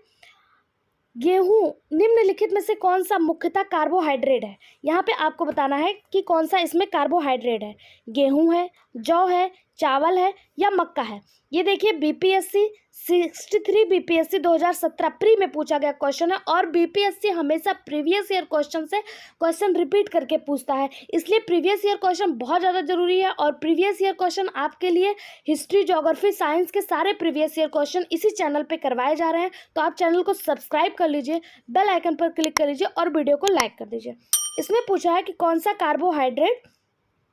गेहूं निम्नलिखित में से कौन सा मुख्यतः कार्बोहाइड्रेट है? यहाँ पे आपको बताना है कि कौन सा इसमें कार्बोहाइड्रेट है। गेहूं है, जौ है, चावल है या मक्का है। ये देखिए बीपीएससी 63 बीपीएससी 2017 प्री में पूछा गया क्वेश्चन है और बीपीएससी हमेशा प्रीवियस ईयर क्वेश्चन से क्वेश्चन रिपीट करके पूछता है, इसलिए प्रीवियस ईयर क्वेश्चन बहुत ज़्यादा जरूरी है। और प्रीवियस ईयर क्वेश्चन आपके लिए हिस्ट्री, ज्योग्राफी, साइंस के सारे प्रीवियस ईयर क्वेश्चन इसी चैनल पे करवाए जा रहे हैं। तो आप चैनल को सब्सक्राइब कर लीजिए, बेल आइकन पर क्लिक कर लीजिए और वीडियो को लाइक कर दीजिए। इसमें पूछा है कि कौन सा कार्बोहाइड्रेट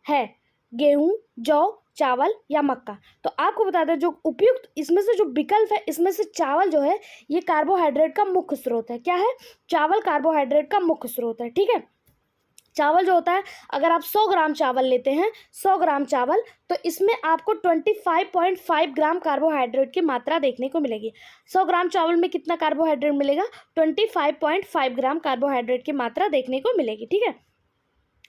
है, गेहूं, जौ, चावल या मक्का। तो आपको बता दें जो उपयुक्त इसमें से जो विकल्प है, इसमें से चावल जो है ये कार्बोहाइड्रेट का मुख्य स्रोत है। क्या है? चावल कार्बोहाइड्रेट का मुख्य स्रोत है। ठीक है, चावल जो होता है, अगर आप 100 ग्राम चावल लेते हैं, 100 ग्राम चावल, तो इसमें आपको 25.5 ग्राम कार्बोहाइड्रेट की मात्रा देखने को मिलेगी। 100 ग्राम चावल में कितना कार्बोहाइड्रेट मिलेगा? 25.5 ग्राम कार्बोहाइड्रेट की मात्रा देखने को मिलेगी। ठीक है,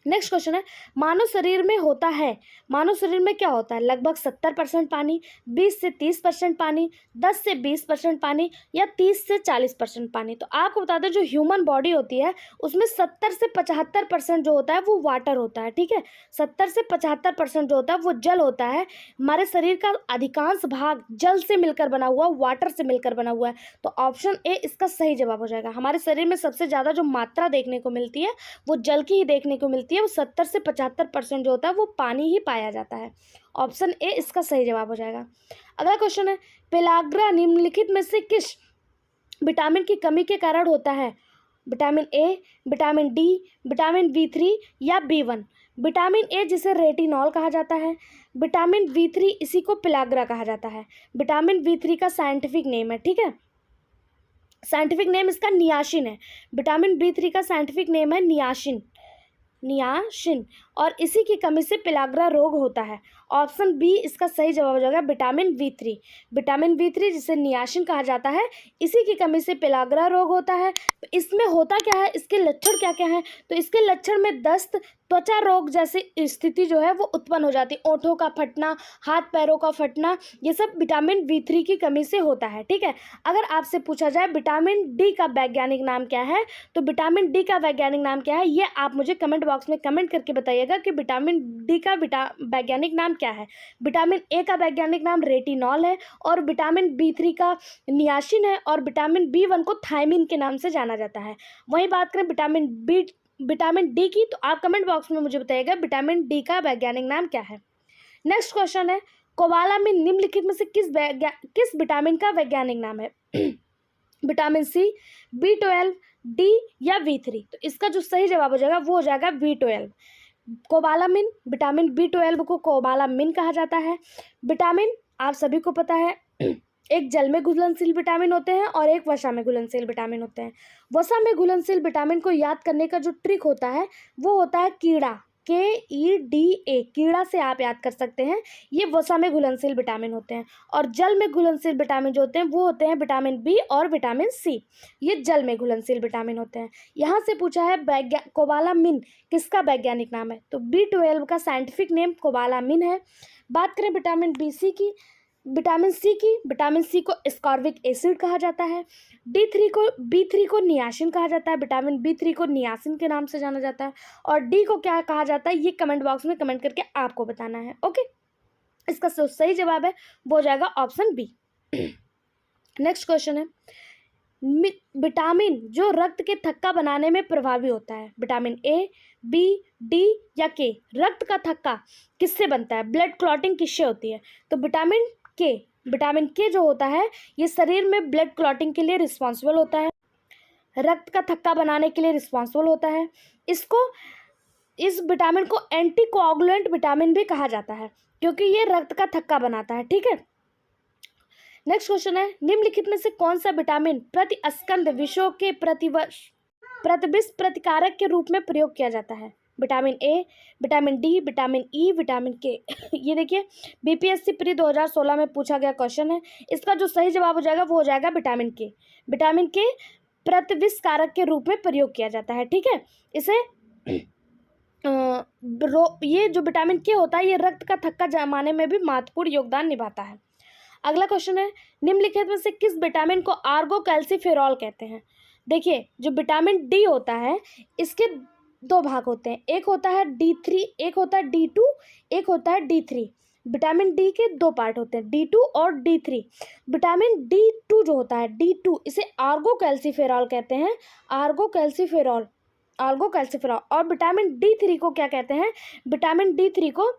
नेक्स्ट क्वेश्चन है, मानव शरीर में होता है, मानव शरीर में क्या होता है? लगभग 70% पानी, 20 से 30% पानी, 10 से 20% पानी या 30 से 40% पानी। तो आपको बता दें जो ह्यूमन बॉडी होती है उसमें 70 से 75% जो होता है वो वाटर होता है। ठीक है, 70 से 75% जो होता है वो जल होता है। हमारे शरीर का अधिकांश भाग जल से मिलकर बना हुआ, वाटर से मिलकर बना हुआ है। तो ऑप्शन ए इसका सही जवाब हो जाएगा। हमारे शरीर में सबसे ज़्यादा जो मात्रा देखने को मिलती है वो जल की ही देखने को मिलती है। वो 70 से 75% जो होता है वो पानी ही पाया जाता है। ऑप्शन ए इसका सही जवाब हो जाएगा। अगला क्वेश्चन है, पेलाग्रा निम्नलिखित में से किस विटामिन की कमी के कारण होता है? Vitamin A, vitamin D, vitamin B3 या B1। विटामिन ए जिसे रेटिनॉल कहा जाता है, विटामिन B3 इसी को पेलाग्रा कहा जाता है। विटामिन B3 का साइंटिफिक नेम है। ठीक है, साइंटिफिक नेम इसका नियासिन है। विटामिन B3 का साइंटिफिक नेम है नियासिन, नियासिन, और इसी की कमी से पेलाग्रा रोग होता है। ऑप्शन बी इसका सही जवाब हो जाएगा, विटामिन B3। विटामिन B3 जिसे नियासिन कहा जाता है, इसी की कमी से पेलाग्रा रोग होता है। तो इसमें होता क्या है, इसके लक्षण क्या क्या हैं? तो इसके लक्षण में दस्त, त्वचा रोग जैसी स्थिति जो है वो उत्पन्न हो जाती है। ओंठों का फटना, हाथ पैरों का फटना, ये सब विटामिन B3 की कमी से होता है। ठीक है, अगर आपसे पूछा जाए विटामिन डी का वैज्ञानिक नाम क्या है, तो विटामिन डी का वैज्ञानिक नाम क्या है, ये आप मुझे कमेंट बॉक्स में कमेंट करके बताइएगा कि विटामिन डी का वैज्ञानिक नाम क्या है। विटामिन ए का वैज्ञानिक नाम रेटिनॉल है, और विटामिन B3 का नियासिन है, और विटामिन B1 को थायमिन के नाम से जाना जाता है। वहीं बात करें विटामिन डी की, तो आप कमेंट बॉक्स में मुझे बताइएगा विटामिन डी का वैज्ञानिक नाम क्या है। नेक्स्ट क्वेश्चन है, कोबालामिन निम्नलिखित में से किस विटामिन का वैज्ञानिक नाम है? विटामिन सी, B12, डी या B3। तो इसका जो सही जवाब हो जाएगा वो हो जाएगा B12। कोबालामिन, विटामिन B12 को कोबालामिन कहा जाता है। विटामिन आप सभी को पता है एक जल में घुलनशील विटामिन होते हैं और एक वसा में घुलनशील विटामिन होते हैं। वसा में घुलनशील विटामिन को याद करने का जो ट्रिक होता है वो होता है कीड़ा, KEDA, कीड़ा से आप याद कर सकते हैं। ये वसा में घुलनशील विटामिन होते हैं। और जल में घुलनशील विटामिन जो होते हैं वो होते हैं विटामिन B और विटामिन C, ये जल में घुलनशील विटामिन होते हैं। यहाँ से पूछा है कोबालामिन किसका वैज्ञानिक नाम है, तो B12 का साइंटिफिक नेम कोबालामिन है। बात करें विटामिन विटामिन सी को स्कॉर्बिक एसिड कहा जाता है। B3 को नियासिन कहा जाता है। विटामिन B3 को नियासिन के नाम से जाना जाता है। और डी को क्या कहा जाता है ये कमेंट बॉक्स में कमेंट करके आपको बताना है। ओके, इसका सही जवाब है वो हो जाएगा ऑप्शन बी। नेक्स्ट क्वेश्चन है, विटामिन जो रक्त के थक्का बनाने में प्रभावी होता है, विटामिन ए, बी, डी या के। रक्त का थक्का किससे बनता है, ब्लड क्लॉटिंग किससे होती है, तो विटामिन के जो होता है ये शरीर में ब्लड क्लॉटिंग के लिए रिस्पॉन्सिबल होता है, रक्त का थक्का बनाने के लिए रिस्पॉन्सिबल होता है। इस विटामिन को एंटीकोआगुलेंट विटामिन भी कहा जाता है क्योंकि ये रक्त का थक्का बनाता है। ठीक है, नेक्स्ट क्वेश्चन है, निम्नलिखित में से कौन सा विटामिन प्रतिस्कंद विषयों के प्रतिविष प्रतिकारक के रूप में प्रयोग किया जाता है, vitamin A, vitamin D, vitamin E, vitamin के। ये देखिए बीपीएससी प्री 2016 में पूछा गया क्वेश्चन है। इसका जो सही जवाब हो जाएगा वो हो जाएगा विटामिन के। विटामिन के प्रतिविष कारक के रूप में प्रयोग किया जाता है। ठीक है, इसे ये जो विटामिन के होता है ये रक्त का थक्का जमाने में भी महत्वपूर्ण योगदान निभाता है। अगला क्वेश्चन है, निम्नलिखित में से किस विटामिन को आर्गोकैल्सिफेरॉल कहते हैं। देखिए जो विटामिन डी होता है इसके दो भाग होते हैं, एक होता है D3, एक होता है D2, एक होता है D3। विटामिन डी के दो पार्ट होते हैं, D2 और D3। विटामिन D2 जो होता है, D2, इसे आर्गो कैल्सीफेरॉल कहते हैं, आर्गो कैल्सीफेरॉल, आर्गो कैल्सीफेरॉल। और विटामिन D3 को क्या कहते हैं, विटामिन D3 को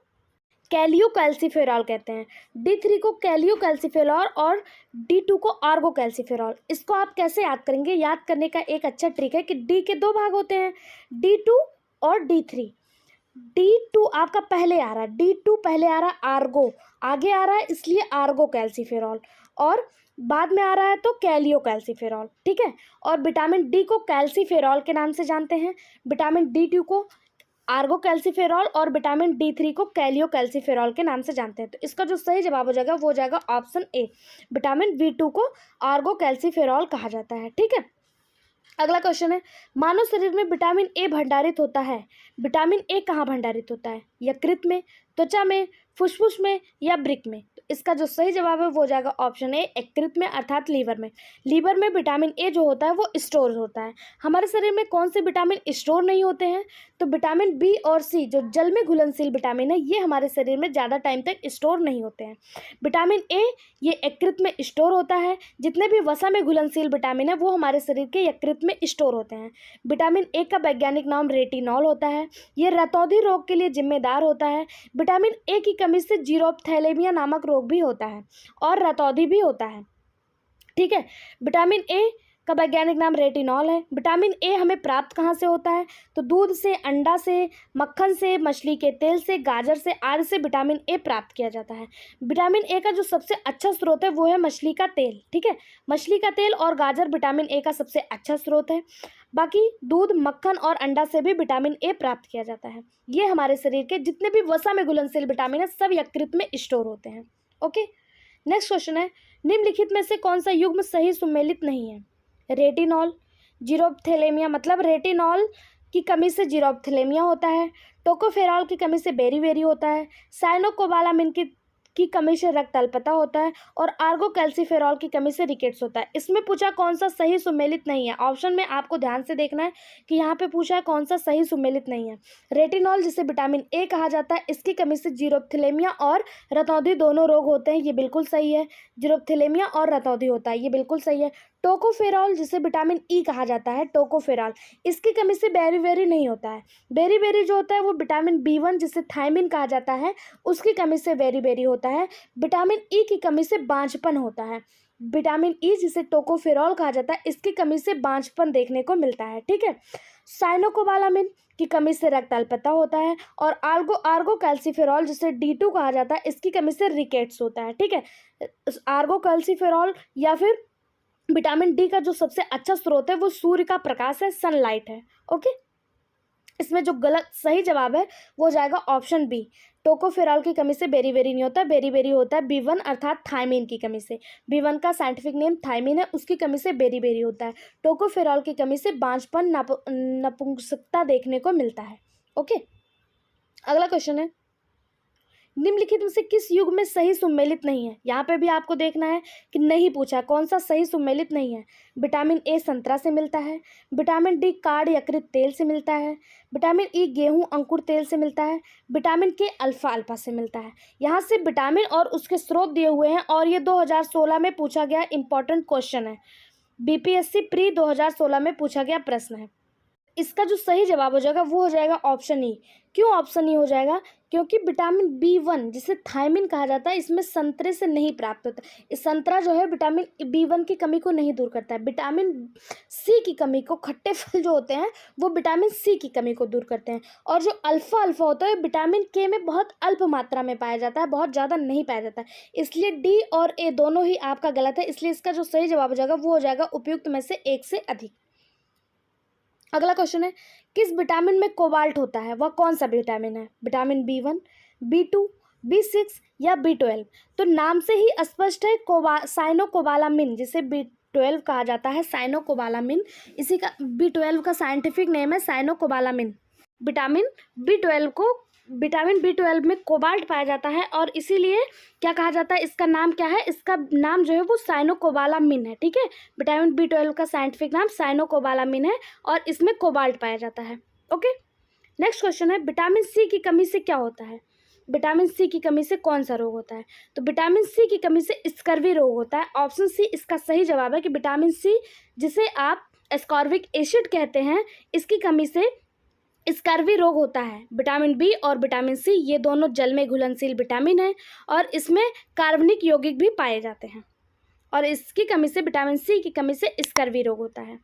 कैल्शियो कैल्सीफेरॉल कहते हैं। D3 को कैल्शियो कैल्सीफेरॉल और D2 को आर्गो कैल्सीफेरॉल। इसको आप कैसे याद करेंगे, याद करने का एक अच्छा ट्रिक है कि D के दो भाग होते हैं, D2 और D3। D2 आपका पहले आ रहा है, D2 पहले आ रहा है, आर्गो आगे आ रहा है, इसलिए आर्गो कैल्सीफेरॉल, और बाद में आ रहा है तो कैल्शियो कैल्सीफेरॉल, ठीक है। और विटामिन डी को कैल्सीफेरॉल के नाम से जानते हैं, विटामिन D2 को आर्गो कैल्सीफेरॉल और विटामिन D3 को कैल्शियो कैल्सीफेरॉल के नाम से जानते हैं। तो इसका जो सही जवाब हो जाएगा वो हो जाएगा ऑप्शन ए, विटामिन B2 को आर्गो कैल्सीफेरॉल कहा जाता है, ठीक है। अगला क्वेश्चन है, मानव शरीर में विटामिन ए भंडारित होता है, विटामिन ए कहाँ भंडारित होता है, यकृत में, त्वचा में, फुसफुस में या वृक्क में। तो इसका जो सही जवाब है वो हो जाएगा ऑप्शन ए, यकृत में अर्थात लीवर में। लीवर में विटामिन ए जो होता है वो स्टोर होता है। हमारे शरीर में कौन से विटामिन स्टोर नहीं होते हैं, तो विटामिन बी और सी जो जल में घुलनशील विटामिन है, ये हमारे शरीर में ज़्यादा टाइम तक स्टोर नहीं होते हैं। विटामिन ए ये यकृत में स्टोर होता है, जितने भी वसा में घुलनशील विटामिन है वो हमारे शरीर के यकृत में स्टोर होते हैं। विटामिन ए का वैज्ञानिक नाम रेटिनॉल होता है, ये रतौंधी रोग के लिए जिम्मेदार होता है। विटामिन ए की कमी से जीरोप्थैलेमिया नामक रोग भी होता है और रतौंधी भी होता है, ठीक है। विटामिन ए का वैज्ञानिक नाम रेटिनॉल है। विटामिन ए हमें प्राप्त कहाँ से होता है, तो दूध से, अंडा से, मक्खन से, मछली के तेल से, गाजर से, आदि से विटामिन ए प्राप्त किया जाता है। विटामिन ए का जो सबसे अच्छा स्रोत है वो है मछली का तेल, ठीक है। मछली का तेल और गाजर विटामिन ए का सबसे अच्छा स्रोत है। बाकी दूध, मक्खन और अंडा से भी विटामिन ए प्राप्त किया जाता है। ये हमारे शरीर के जितने भी वसा में घुलनशील विटामिन है सब यकृत में स्टोर होते हैं, ओके। नेक्स्ट क्वेश्चन है, निम्नलिखित में से कौन सा युग्म सही सुमेलित नहीं है, रेटिनॉल, जीरोप्थैलेमिया, मतलब रेटिनॉल की कमी से जीरोप्थैलेमिया होता है, टोकोफेरॉल की कमी से बेरी होता है, साइनोकोबालामिन की कमी से रक्त अल्पता होता है, और आर्गो कैल्सीफेरॉल की कमी से रिकेट्स होता है। इसमें पूछा कौन सा सही सुमेलित नहीं है, ऑप्शन में आपको ध्यान से देखना है कि यहाँ पे पूछा है कौन सा सही सुमेलित नहीं है। रेटिनॉल जिसे विटामिन ए कहा जाता है, इसकी कमी से जीरोप्थैलेमिया और रतौंधी दोनों रोग होते हैं, ये बिल्कुल सही है। जीरोप्थैलेमिया और रतौंधी होता है, ये बिल्कुल सही है। टोकोफेरॉल जिसे विटामिन ई कहा जाता है, टोकोफेरॉल, इसकी कमी से बेरी नहीं होता है। बेरी जो होता है वो विटामिन B1 जिसे थायमिन कहा जाता है, उसकी कमी से बेरी होता है। विटामिन ई की कमी से बांझपन होता है। विटामिन ई जिसे टोकोफेरॉल कहा जाता है, इसकी कमी से बांझपन देखने को मिलता है, ठीक है। साइनोकोबालामिन की कमी से रक्त अल्पता होता है, और आर्गो कैल्सीफेरॉल जिसे D2 कहा जाता है, इसकी कमी से रिकेट्स होता है, ठीक है। आर्गो कैल्सीफेरॉल या फिर विटामिन डी का जो सबसे अच्छा स्रोत है वो सूर्य का प्रकाश है, सनलाइट है, ओके। इसमें जो गलत सही जवाब है वो हो जाएगा ऑप्शन बी, टोकोफेरॉल की कमी से बेरी नहीं होता, बेरी होता है B1 अर्थात थायमिन की कमी से। B1 का साइंटिफिक नेम थायमिन है, उसकी कमी से बेरी होता है। टोकोफेरॉल की कमी से बांझपन, नपुंसकता देखने को मिलता है, ओके। अगला क्वेश्चन है, निम्नलिखित में से किस युग में सही सुमेलित नहीं है। यहाँ पे भी आपको देखना है कि नहीं पूछा कौन सा सही सुमेलित नहीं है। विटामिन ए संतरा से मिलता है, विटामिन डी कार्ड यकृत तेल से मिलता है, विटामिन ई गेहूं अंकुर तेल से मिलता है, विटामिन के अल्फा से मिलता है। यहाँ से विटामिन और उसके स्रोत दिए हुए हैं, और ये 2016 में पूछा गया इंपॉर्टेंट क्वेश्चन है, BPSC प्री 2016 में पूछा गया प्रश्न है। इसका जो सही जवाब हो जाएगा वो हो जाएगा ऑप्शन ई। क्यों ऑप्शन ई हो जाएगा, क्योंकि विटामिन B1 जिसे थायमिन कहा जाता है, इसमें संतरे से नहीं प्राप्त होता। इस संतरा जो है विटामिन B1 की कमी को नहीं दूर करता है। विटामिन सी की कमी को, खट्टे फल जो होते हैं वो विटामिन सी की कमी को दूर करते हैं। और जो अल्फा होता है विटामिन के में बहुत अल्प मात्रा में पाया जाता है, बहुत ज़्यादा नहीं पाया जाता है, इसलिए डी और ए दोनों ही आपका गलत है। इसलिए इसका जो सही जवाब हो जाएगा वो हो जाएगा उपयुक्त में से एक से अधिक। अगला क्वेश्चन है, किस विटामिन में कोबाल्ट होता है, वह कौन सा विटामिन है, विटामिन B1, B2, B6 या B12। तो नाम से ही स्पष्ट है, साइनोकोबालामिन जिसे B12 कहा जाता है, साइनोकोबालामिन, इसी का B12 का साइंटिफिक नेम है साइनोकोबालामिन। विटामिन B12 में कोबाल्ट पाया जाता है, और इसीलिए क्या कहा जाता है, इसका नाम क्या है, इसका नाम जो है वो साइनोकोबालामिन है, ठीक है। विटामिन B12 का साइंटिफिक नाम साइनोकोबालामिन है, और इसमें कोबाल्ट पाया जाता है, ओके। नेक्स्ट क्वेश्चन है, विटामिन सी की कमी से क्या होता है। विटामिन सी की कमी से कौन सा रोग होता है? तो विटामिन सी की कमी से स्कर्वी रोग होता है। ऑप्शन सी इसका सही जवाब है कि विटामिन सी, जिसे आप एस्कॉर्बिक एसिड कहते हैं, इसकी कमी से स्कर्वी रोग होता है। विटामिन बी और विटामिन सी ये दोनों जल में घुलनशील विटामिन हैं और इसमें कार्बनिक यौगिक भी पाए जाते हैं, और इसकी कमी से, विटामिन सी की कमी से स्कर्वी रोग होता है।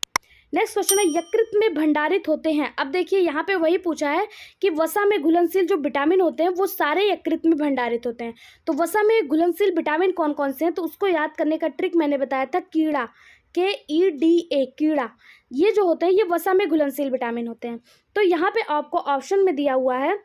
नेक्स्ट क्वेश्चन है, यकृत में भंडारित होते हैं। अब देखिए यहाँ पे वही पूछा है कि वसा में घुलनशील जो विटामिन होते हैं वो सारे यकृत में भंडारित होते हैं। तो वसा में घुलनशील विटामिन कौन कौन से हैं? तो उसको याद करने का ट्रिक मैंने बताया था, कीड़ा, KEDA, कीड़ा, ये जो होते हैं ये वसा में घुलनशील विटामिन होते हैं। तो यहाँ पे आपको ऑप्शन में दिया हुआ है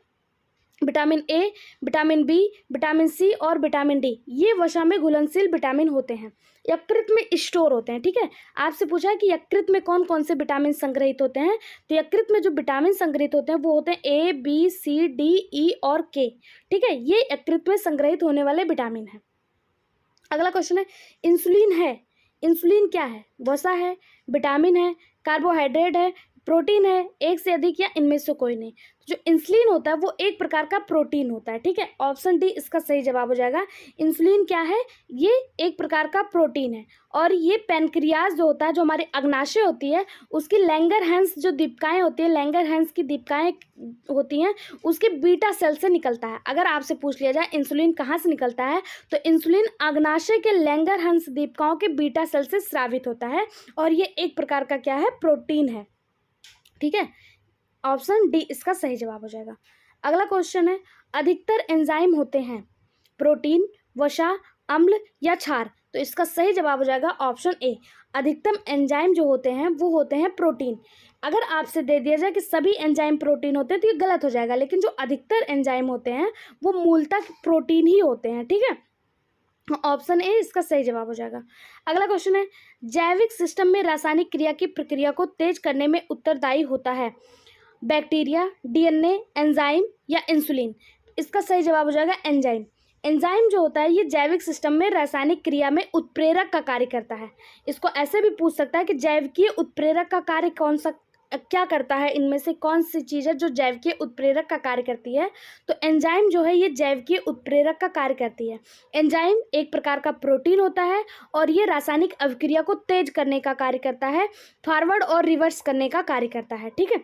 vitamin A, vitamin B, vitamin C और विटामिन डी, ये वसा में घुलनशील विटामिन होते हैं, यकृत में स्टोर होते हैं। ठीक है, आपसे पूछा है कि यकृत में कौन कौन से विटामिन संग्रहित होते हैं। तो यकृत में जो विटामिन संग्रहित होते हैं वो होते हैं A, B, C, D, E और K। ठीक है, ये यकृत में संग्रहित होने वाले विटामिन हैं। अगला क्वेश्चन है, इंसुलिन है। इंसुलिन क्या है? वसा है, विटामिन है, कार्बोहाइड्रेट है, प्रोटीन है, एक से अधिक या इनमें से कोई नहीं। जो इंसुलिन होता है वो एक प्रकार का प्रोटीन होता है। ठीक है, ऑप्शन डी इसका सही जवाब हो जाएगा। इंसुलिन क्या है? ये एक प्रकार का प्रोटीन है, और ये पैनक्रियाज जो होता है, जो हमारी अग्नाशय होती है, उसकी लैंगरहैंस जो दीपिकाएँ होती हैं, लैंगरहैंस की दीपिकाएँ होती हैं, उसके बीटा सेल से निकलता है। अगर आपसे पूछ लिया जाए इंसुलिन कहाँ से निकलता है, तो इंसुलिन अग्नाशय के लैंगरहैंस दीपिकाओं के बीटा सेल से स्रावित होता है, और ये एक प्रकार का क्या है? प्रोटीन है। ठीक है, ऑप्शन डी इसका सही जवाब हो जाएगा। अगला क्वेश्चन है, अधिकतर एंजाइम होते हैं प्रोटीन, वसा, अम्ल या क्षार। तो इसका सही जवाब हो जाएगा ऑप्शन ए, अधिकतम एंजाइम जो होते हैं वो होते हैं प्रोटीन। अगर आपसे दे दिया जाए कि सभी एंजाइम प्रोटीन होते हैं तो ये गलत हो जाएगा, लेकिन जो अधिकतर एंजाइम होते हैं वो मूलतः प्रोटीन ही होते हैं। ठीक है, ऑप्शन ए इसका सही जवाब हो जाएगा। अगला क्वेश्चन है, जैविक सिस्टम में रासायनिक क्रिया की प्रक्रिया को तेज करने में उत्तरदायी होता है बैक्टीरिया, DNA, एंजाइम या इंसुलिन। इसका सही जवाब हो जाएगा एंजाइम। एंजाइम जो होता है ये जैविक सिस्टम में रासायनिक क्रिया में उत्प्रेरक का कार्य करता है। इसको ऐसे भी पूछ सकता है कि जैविकीय उत्प्रेरक का कार्य कौन सा, क्या करता है, इनमें से कौन सी चीज़ है जो जैविकीय उत्प्रेरक का कार्य करती है। तो एंजाइम जो है ये जैविकीय उत्प्रेरक का कार्य करती है। एंजाइम एक प्रकार का प्रोटीन होता है और ये रासायनिक अभिक्रिया को तेज करने का कार्य करता है, फॉरवर्ड और रिवर्स करने का कार्य करता है। ठीक है,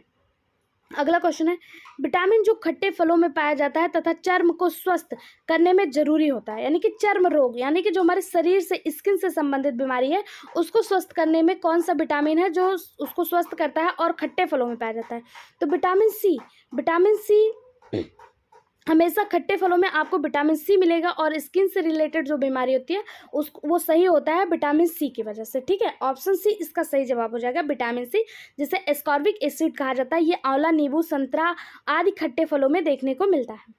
अगला क्वेश्चन है, विटामिन जो खट्टे फलों में पाया जाता है तथा चर्म को स्वस्थ करने में जरूरी होता है, यानी कि चर्म रोग, यानी कि जो हमारे शरीर से, स्किन से संबंधित बीमारी है उसको स्वस्थ करने में कौन सा विटामिन है जो उसको स्वस्थ करता है और खट्टे फलों में पाया जाता है? तो विटामिन सी। विटामिन सी हमेशा खट्टे फलों में आपको विटामिन सी मिलेगा, और स्किन से रिलेटेड जो बीमारी होती है वो सही होता है विटामिन सी की वजह से। ठीक है, ऑप्शन सी इसका सही जवाब हो जाएगा, विटामिन सी, जिसे एस्कॉर्बिक एसिड कहा जाता है। ये आंवला, नींबू, संतरा आदि खट्टे फलों में देखने को मिलता है।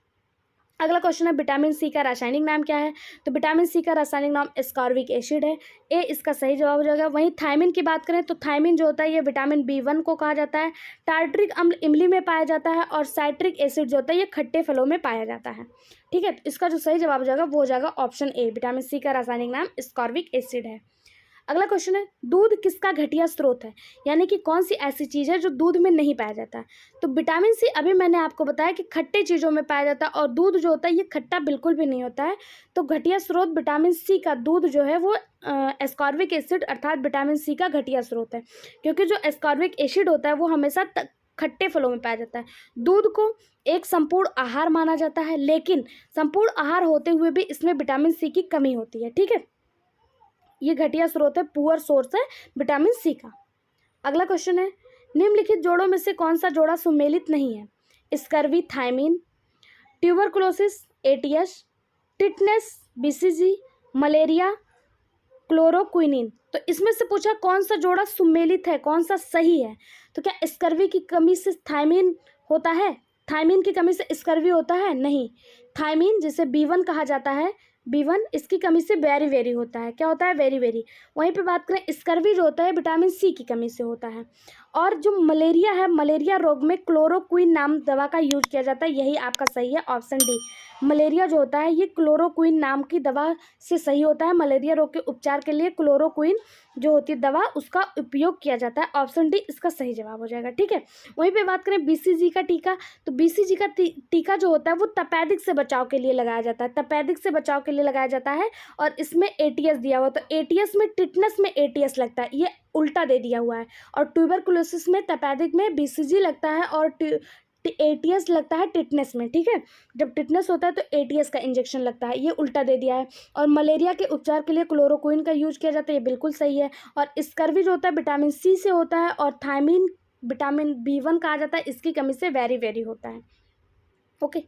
अगला क्वेश्चन है, विटामिन सी का रासायनिक नाम क्या है? तो विटामिन सी का रासायनिक नाम एस्कॉर्बिक एसिड है। ए इसका सही जवाब हो जाएगा। वहीं थायमिन की बात करें तो थायमिन जो होता है ये विटामिन B1 को कहा जाता है। टार्ट्रिक अम्ल इमली में पाया जाता है, और साइट्रिक एसिड जो होता है ये खट्टे फलों में पाया जाता है। ठीक है, तो इसका जो सही जवाब हो जाएगा वो हो जाएगा ऑप्शन ए, विटामिन सी का रासायनिक नाम एस्कॉर्बिक एसिड है। अगला क्वेश्चन है, दूध किसका घटिया स्रोत है, यानी कि कौन सी ऐसी चीज़ है जो दूध में नहीं पाया जाता है? तो विटामिन सी अभी मैंने आपको बताया कि खट्टे चीज़ों में पाया जाता है, और दूध जो होता है ये खट्टा बिल्कुल भी नहीं होता है। तो घटिया स्रोत विटामिन सी का दूध जो है वो एस्कॉर्बिक एसिड अर्थात विटामिन सी का घटिया स्रोत है, क्योंकि जो एस्कॉर्बिक एसिड होता है वो हमेशा खट्टे फलों में पाया जाता है। दूध को एक संपूर्ण आहार माना जाता है, लेकिन संपूर्ण आहार होते हुए भी इसमें विटामिन सी की कमी होती है। ठीक है, ये घटिया स्रोत है, पुअर सोर्स है विटामिन सी का। अगला क्वेश्चन है, निम्नलिखित जोड़ों में से कौन सा जोड़ा सुमेलित नहीं है? Scurvy thiamine, tuberculosis ATS, tetanus BCG, malaria chloroquine. तो इसमें से पूछा कौन सा जोड़ा सुमेलित है, कौन सा सही है? तो क्या स्कर्वी की कमी से थायमिन होता है? थायमिन की कमी से स्कर्वी होता है? नहीं। थायमिन जिसे B1 कहा जाता है, B1 इसकी कमी से वेरी वेरी होता है। क्या होता है? Very very. वहीं पे बात करें स्कर्वी जो होता है विटामिन सी की कमी से होता है। और जो मलेरिया है, मलेरिया रोग में क्लोरोक्विन नाम दवा का यूज किया जाता है, यही आपका सही है ऑप्शन डी। मलेरिया जो होता है ये क्लोरोक्विन नाम की दवा से सही होता है। मलेरिया रोग के उपचार के लिए क्लोरोक्विन जो होती है दवा, उसका उपयोग किया जाता है। ऑप्शन डी इसका सही जवाब हो जाएगा। ठीक है, वहीं पे बात करें बीसीजी का टीका, तो बीसीजी का टीका जो होता है वो तपेदिक से बचाव के लिए लगाया जाता है, तपेदिक से बचाव के लिए लगाया जाता है। और इसमें एटीएस दिया हुआ, तो एटीएस में टिटनस में एटीएस लगता है, ये उल्टा दे दिया हुआ है। और ट्यूबरकुलोसिस में तपेदिक में बीसीजी लगता है और एटीएस लगता है टिटनेस में। ठीक है, जब टिटनेस होता है तो एटीएस का इंजेक्शन लगता है, ये उल्टा दे दिया है। और मलेरिया के उपचार के लिए क्लोरोक्विन का यूज किया जाता है, ये बिल्कुल सही है। और स्कर्वी जो होता है विटामिन सी से होता है, और थायमिन विटामिन B1 कहा जाता है, इसकी कमी से वेरी वेरी होता है। ओके,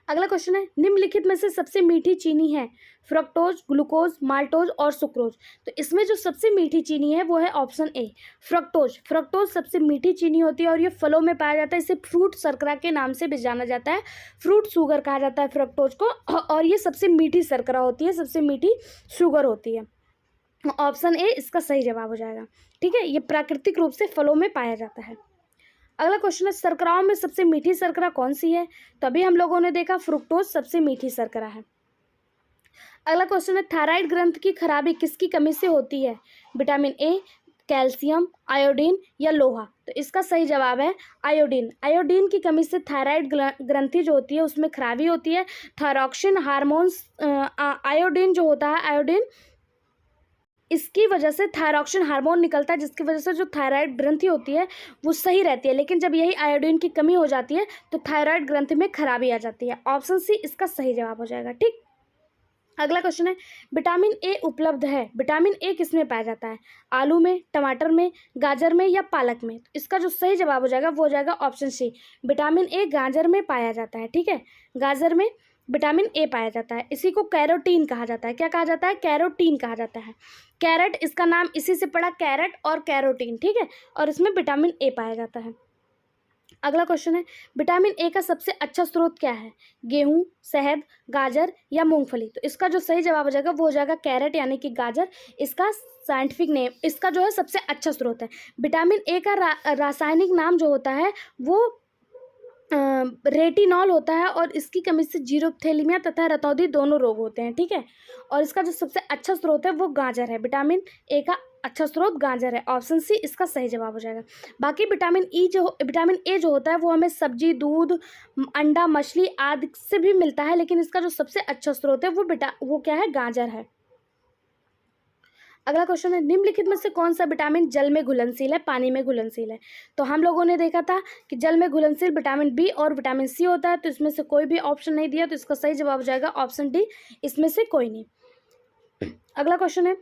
अगला क्वेश्चन है, निम्नलिखित में से सबसे मीठी चीनी है फ्रक्टोज, ग्लूकोज, माल्टोज और सुक्रोज। तो इसमें जो सबसे मीठी चीनी है वो है ऑप्शन ए फ्रक्टोज। फ्रक्टोज सबसे मीठी चीनी होती है और ये फलों में पाया जाता है, इसे फ्रूट शर्करा के नाम से भी जाना जाता है, फ्रूट शुगर कहा जाता है फ्रक्टोज को। और ये सबसे मीठी शर्करा होती है, सबसे मीठी शुगर होती है। ऑप्शन ए इसका सही जवाब हो जाएगा। ठीक है, ये प्राकृतिक रूप से फलों में पाया जाता है। अगला क्वेश्चन है, शर्कराओं में सबसे मीठी शर्करा कौन सी है। तभी हम लोगों ने देखा फ्रुक्टोज सबसे मीठी शर्करा है। अगला क्वेश्चन है, थायराइड ग्रंथ की खराबी किसकी कमी से होती है। विटामिन ए, कैल्शियम, आयोडीन या लोहा। तो इसका सही जवाब है आयोडीन। आयोडीन की कमी से थायराइड ग्रंथि जो होती है उसमें खराबी होती है। थायरॉक्सिन हार्मोन्स, आयोडीन जो होता है, आयोडीन इसकी वजह से थायरॉक्सिन हार्मोन निकलता है, जिसकी वजह से जो थायराइड ग्रंथि होती है वो सही रहती है। लेकिन जब यही आयोडीन की कमी हो जाती है तो थायराइड ग्रंथि में खराबी आ जाती है। ऑप्शन सी इसका सही जवाब हो जाएगा। ठीक, अगला क्वेश्चन है, विटामिन ए उपलब्ध है। विटामिन ए किस में पाया जाता है, आलू में, टमाटर में, गाजर में या पालक में। तो इसका जो सही जवाब हो जाएगा वो हो जाएगा ऑप्शन सी, विटामिन ए गाजर में पाया जाता है। ठीक है, गाजर में विटामिन ए पाया जाता है, इसी को कैरोटीन कहा जाता है। क्या कहा जाता है, कैरोटीन कहा जाता है। कैरेट इसका नाम इसी से पड़ा, कैरेट और कैरोटीन। ठीक है, और इसमें विटामिन ए पाया जाता है। अगला क्वेश्चन है, विटामिन ए का सबसे अच्छा स्रोत क्या है, गेहूं, शहद, गाजर या मूंगफली। तो इसका जो सही जवाब हो जाएगा वो हो जाएगा कैरेट यानी कि गाजर, इसका साइंटिफिक नेम, इसका जो है सबसे अच्छा स्रोत है। विटामिन ए का रासायनिक नाम जो होता है वो रेटिनॉल होता है और इसकी कमी से जीरोथैलेमिया तथा रतौंधी दोनों रोग होते हैं। ठीक है, और इसका जो सबसे अच्छा स्रोत है वो गाजर है। विटामिन ए का अच्छा स्रोत गाजर है। ऑप्शन सी इसका सही जवाब हो जाएगा। बाकी विटामिन ए जो होता है वो हमें सब्जी, दूध, अंडा, मछली आदि से भी मिलता है, लेकिन इसका जो सबसे अच्छा स्रोत है वो क्या है, गाजर है। अगला क्वेश्चन है, निम्नलिखित में से कौन सा विटामिन जल में घुलनशील है, पानी में घुलनशील है। तो हम लोगों ने देखा था कि जल में घुलनशील विटामिन बी और विटामिन सी होता है, तो इसमें से कोई भी ऑप्शन नहीं दिया, तो इसका सही जवाब हो जाएगा ऑप्शन डी, इसमें से कोई नहीं। अगला क्वेश्चन है,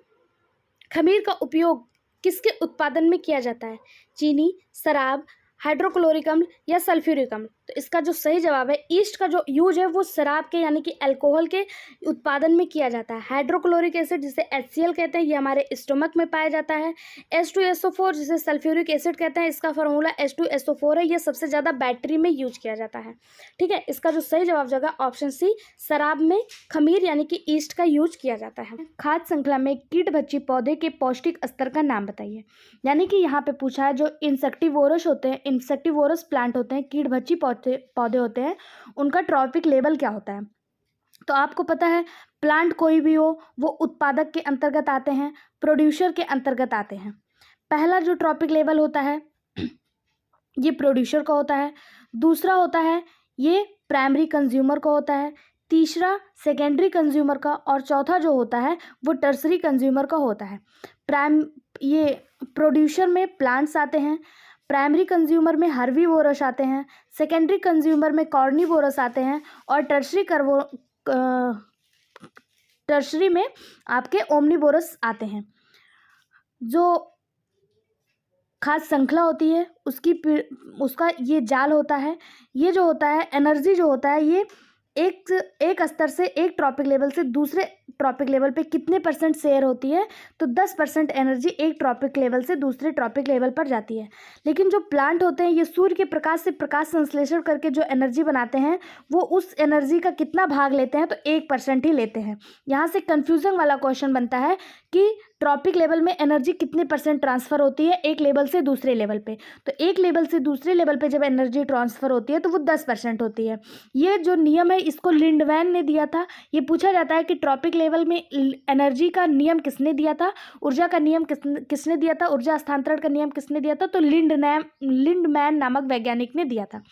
खमीर का उपयोग किसके उत्पादन में किया जाता है, चीनी, शराब, हाइड्रोक्लोरिक अम्ल या सल्फ्यूरिक अम्ल। तो इसका जो सही जवाब है, ईस्ट का जो यूज है वो शराब के यानी कि अल्कोहल के उत्पादन में किया जाता है। हाइड्रोक्लोरिक एसिड जिसे HCl कहते हैं, ये हमारे स्टोमक में पाया जाता है। H2SO4 जिसे सल्फ्यूरिक एसिड कहते हैं, इसका फार्मूला H2SO4 है, ये सबसे ज़्यादा बैटरी में यूज किया जाता है। ठीक है, इसका जो सही जवाब जाएगा ऑप्शन सी, शराब में खमीर यानी कि ईस्ट का यूज किया जाता है। खाद्य श्रृंखला में कीटभक्षी पौधे के पौष्टिक स्तर का नाम बताइए। यानी कि यहाँ पे पूछा है जो इंसेक्टिवोरस होते हैं, इंसेक्टिवोरस प्लांट होते हैं, कीटभक्षी पौधे होते हैं, उनका ट्रॉपिक लेवल क्या होता है। तो आपको पता है प्लांट कोई भी हो वो उत्पादक के अंतर्गत आते हैं, प्रोड्यूसर के अंतर्गत आते हैं। पहला जो ट्रॉपिक लेवल होता है ये प्रोड्यूसर का होता है, दूसरा होता है ये प्राइमरी कंज्यूमर का होता है, तीसरा सेकेंडरी कंज्यूमर का, और चौथा जो होता है वो टर्सरी कंज्यूमर का होता है। ये प्रोड्यूसर में प्लांट्स आते हैं, प्राइमरी कंज्यूमर में हर्बीवोरस आते हैं, सेकेंडरी कंज्यूमर में कॉर्निवोरस आते हैं, और टर्शरी में आपके ओमनीवोरस आते हैं। जो खाद्य श्रृंखला होती है उसका ये जाल होता है, ये जो होता है एनर्जी जो होता है ये एक स्तर से एक ट्रॉपिक लेवल से दूसरे ट्रॉपिक लेवल पे कितने % शेयर होती है, तो 10% एनर्जी एक ट्रॉपिक लेवल से दूसरे ट्रॉपिक लेवल पर जाती है। लेकिन जो प्लांट होते हैं ये सूर्य के प्रकाश से प्रकाश संश्लेषण करके जो एनर्जी बनाते हैं वो उस एनर्जी का कितना भाग लेते हैं, तो 1% ही लेते हैं। यहाँ से कन्फ्यूज़न वाला क्वेश्चन बनता है कि ट्रॉपिक लेवल में एनर्जी कितने % ट्रांसफ़र होती है एक लेवल से दूसरे लेवल पे। तो एक लेवल से दूसरे लेवल पे जब एनर्जी ट्रांसफ़र होती है तो वो 10% होती है। ये जो नियम है इसको लिंडमैन ने दिया था। ये पूछा जाता है कि ट्रॉपिक लेवल में एनर्जी का नियम किसने दिया था, ऊर्जा का नियम किसने दिया था, ऊर्जा हस्तांतरण का नियम किसने दिया था, तो लिंडमैन नामक वैज्ञानिक ने दिया था।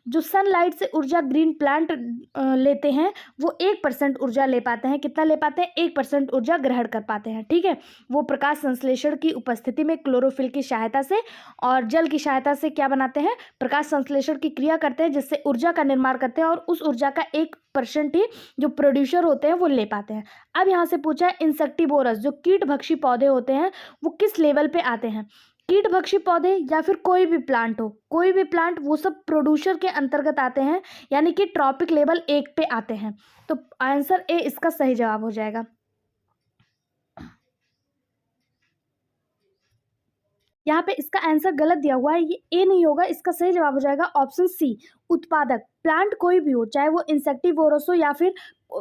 जो सनलाइट से ऊर्जा ग्रीन प्लांट लेते हैं वो 1% ऊर्जा ले पाते हैं। कितना ले पाते हैं? 1% ऊर्जा ग्रहण कर पाते हैं। ठीक है, वो प्रकाश संश्लेषण की उपस्थिति में क्लोरोफिल की सहायता से और जल की सहायता से क्या बनाते हैं? प्रकाश संश्लेषण की क्रिया करते हैं, जिससे ऊर्जा का निर्माण करते हैं और उस ऊर्जा का 1% ही जो प्रोड्यूसर होते हैं वो ले पाते हैं। अब यहाँ से पूछा है इंसेक्टिवोरस जो कीटभक्षी पौधे होते हैं वो किस लेवल पे आते हैं? कीटभक्षी पौधे या फिर कोई भी प्लांट हो, कोई भी प्लांट, वो सब प्रोड्यूसर के अंतर्गत आते हैं, यानी कि ट्रॉपिक लेवल 1 पे आते हैं। तो आंसर ए इसका सही जवाब हो जाएगा। यहाँ पे इसका आंसर गलत दिया हुआ है, ये ए नहीं होगा, इसका सही जवाब हो जाएगा ऑप्शन सी उत्पादक। प्लांट कोई भी हो, चाहे वो इंसेक्टिवोरस हो या फिर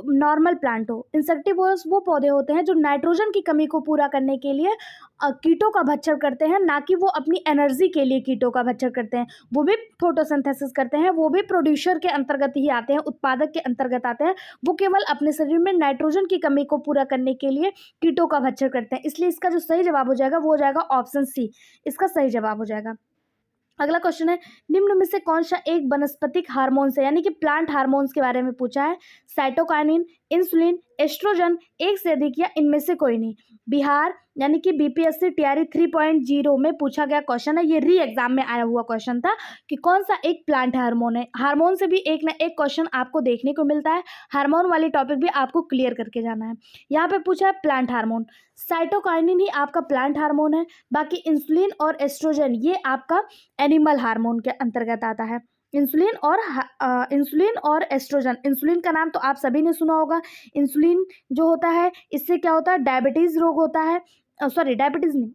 नॉर्मल प्लांट हो। इंसेक्टिवोरस वो पौधे होते हैं जो नाइट्रोजन की कमी को पूरा करने के लिए कीटों का भक्षण करते हैं, ना कि वो अपनी एनर्जी के लिए कीटों का भक्षण करते हैं। वो भी फोटोसिंथेसिस करते हैं, वो भी प्रोड्यूसर के अंतर्गत ही आते हैं, उत्पादक के अंतर्गत आते हैं। वो केवल अपने शरीर में नाइट्रोजन की कमी को पूरा करने के लिए कीटों का भक्षण करते हैं। इसलिए इसका जो सही जवाब हो जाएगा वो हो जाएगा ऑप्शन सी, इसका सही जवाब हो जाएगा। अगला क्वेश्चन है, निम्न में से कौन सा एक वनस्पतिक हार्मोन से यानी कि प्लांट हार्मोन्स के बारे में पूछा है? साइटोकाइनिन, इंसुलिन, एस्ट्रोजन, एक से अधिक या इनमें से कोई नहीं। बिहार यानी कि बीपीएससी टीआरई 3.0 में पूछा गया क्वेश्चन है, ये री एग्जाम में आया हुआ क्वेश्चन था कि कौन सा एक प्लांट हार्मोन है। हार्मोन से भी एक ना एक क्वेश्चन आपको देखने को मिलता है, हार्मोन वाली टॉपिक भी आपको क्लियर करके जाना है। यहाँ पे पूछा है प्लांट हार्मोन, साइटोकाइनिन ही आपका प्लांट हार्मोन है, बाकी इंसुलिन और एस्ट्रोजन ये आपका एनिमल हार्मोन के अंतर्गत आता है। इंसुलिन और एस्ट्रोजन, इंसुलिन का नाम तो आप सभी ने सुना होगा। इंसुलिन जो होता है इससे क्या होता है? डायबिटीज़ रोग होता है, सॉरी डायबिटीज़ नहीं,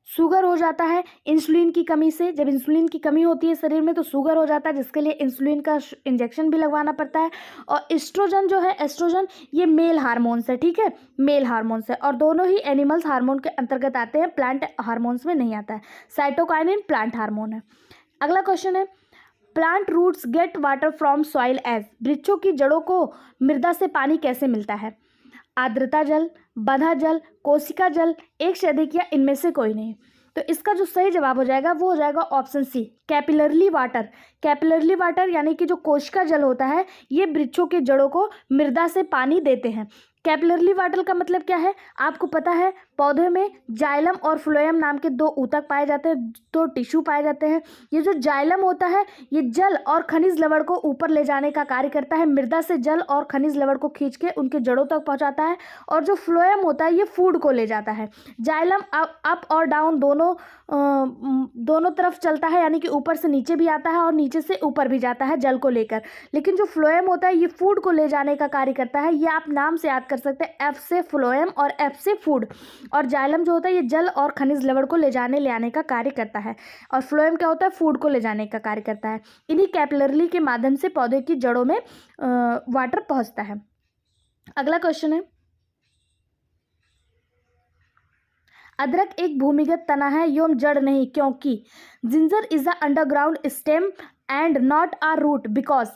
शुगर हो जाता है इंसुलिन की कमी से। जब इंसुलिन की कमी होती है शरीर में तो शुगर हो जाता है, जिसके लिए इंसुलिन का इंजेक्शन भी लगवाना पड़ता है। और एस्ट्रोजन जो है, एस्ट्रोजन ये मेल हार्मोन्स है, ठीक है, मेल हार्मोन्स है, और दोनों ही एनिमल्स हार्मोन के अंतर्गत आते हैं, प्लांट हार्मोन्स में नहीं आता है। साइटोकाइनिन प्लांट हार्मोन है। अगला क्वेश्चन है, plant roots get water from soil as, वृक्षों की जड़ों को मृदा से पानी कैसे मिलता है? आर्द्रता जल, बंधा जल, कोशिका जल, एक से अधिक या इनमें से कोई नहीं। तो इसका जो सही जवाब हो जाएगा वो हो जाएगा ऑप्शन सी कैपिलरली वाटर। कैपिलरली वाटर यानी कि जो कोशिका जल होता है ये वृक्षों के जड़ों को मृदा से पानी देते हैं। कैपिलरली वाटर का मतलब क्या है? आपको पता है पौधे में जाइलम और फ्लोएम नाम के 2 ऊतक पाए जाते हैं, 2 टिश्यू पाए जाते हैं। ये जो जाइलम होता है ये जल और खनिज लवण को ऊपर ले जाने का कार्य करता है, मृदा से जल और खनिज लवण को खींच के उनके जड़ों तक पहुंचाता है। और जो फ्लोएम होता है ये फूड को ले जाता है। जाइलम अप और डाउन दोनों तरफ चलता है, यानी कि ऊपर से नीचे भी आता है और नीचे से ऊपर भी जाता है जल को लेकर। लेकिन जो फ्लोएम होता है ये फूड को ले जाने का कार्य करता है। ये आप नाम से याद कर सकते हैं, एफ से फ्लोएम और एफ से फूड। और जाइलम जो होता है ये जल और खनिज लवण को ले आने का कार्य करता है, और फ्लोएम क्या होता है? फूड को ले जाने का कार्य करता है। इन्हीं कैपिलरी के माध्यम से पौधे की जड़ों में वाटर पहुंचता है। अगला क्वेश्चन है, अदरक एक भूमिगत तना है एवं जड़ नहीं, क्योंकि ginger is a underground stem and not a root because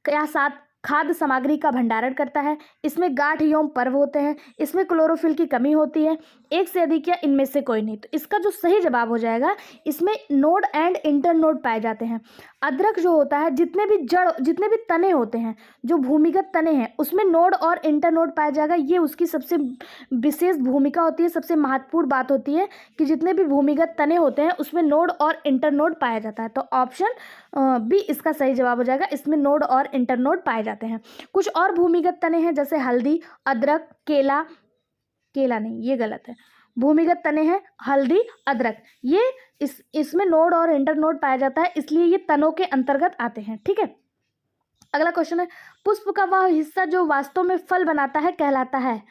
क्या साथ खाद्य सामग्री का भंडारण करता है, इसमें गांठ एवं पर्व होते हैं, इसमें क्लोरोफिल की कमी होती है, एक से अधिक या इनमें से कोई नहीं। तो इसका जो सही जवाब हो जाएगा, इसमें नोड एंड इंटरनोड पाए जाते हैं। अदरक जो होता है जितने भी तने होते हैं, जो भूमिगत तने हैं उसमें नोड और इंटरनोड पाया जाएगा। ये उसकी सबसे विशेष भूमिका होती है, सबसे महत्वपूर्ण बात होती है कि जितने भी भूमिगत तने होते हैं उसमें नोड और इंटरनोड पाया जाता है। तो ऑप्शन बी इसका सही जवाब हो जाएगा, इसमें नोड और इंटरनोड पाए जाते हैं। कुछ और भूमिगत तने हैं जैसे हल्दी, अदरक, केला नहीं, ये गलत है। भूमिगत तने हैं हल्दी, अदरक, ये इसमें नोड और इंटरनोड पाया जाता है, इसलिए ये तनों के अंतर्गत आते हैं। ठीक है, अगला क्वेश्चन है, पुष्प का वह हिस्सा जो वास्तव में फल बनाता है कहलाता है?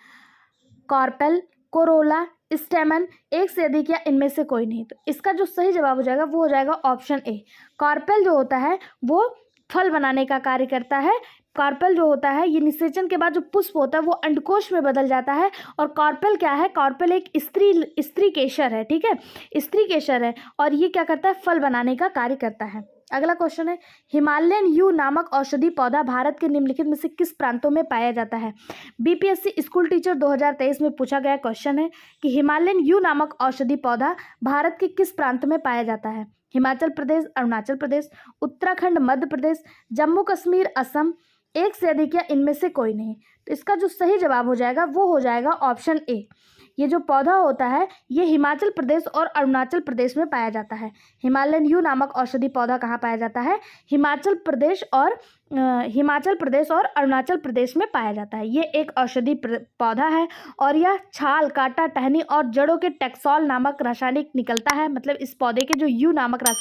कार्पेल, कोरोला, स्टेमन, एक से अधिक या इनमें से कोई नहीं। तो इसका जो सही जवाब हो जाएगा वो हो जाएगा ऑप्शन ए। कार्पेल जो होता है वो फल बनाने का कार्य करता है, कार्पेल जो होता है ये निषेचन के बाद जो पुष्प होता है वो अंडकोश में बदल जाता है। और कार्पेल क्या है, कार्पेल एक स्त्री केसर है, ठीक है, स्त्री केसर है, और ये क्या करता है, फल बनाने का कार्य करता है। अगला क्वेश्चन है, हिमालयन यू नामक औषधि पौधा भारत के निम्नलिखित में से किस प्रांतों में पाया जाता है। बीपीएससी स्कूल टीचर 2023 में पूछा गया क्वेश्चन है कि हिमालयन यू नामक औषधि पौधा भारत के किस प्रांत में पाया जाता है। हिमाचल प्रदेश, अरुणाचल प्रदेश, उत्तराखंड, मध्य प्रदेश, जम्मू कश्मीर, असम, एक से अधिक या इनमें से कोई नहीं। तो इसका जो सही जवाब हो जाएगा वो हो जाएगा ऑप्शन ए। ये जो पौधा होता है ये हिमाचल प्रदेश और अरुणाचल प्रदेश में पाया जाता है। हिमालयन यू नामक औषधि पौधा कहाँ पाया जाता है, हिमाचल प्रदेश और अरुणाचल प्रदेश में पाया जाता है। ये एक औषधि पौधा है और यह छाल, कांटा, टहनी और जड़ों के टैक्सोल नामक रासायनिक निकलता है। मतलब इस पौधे के जो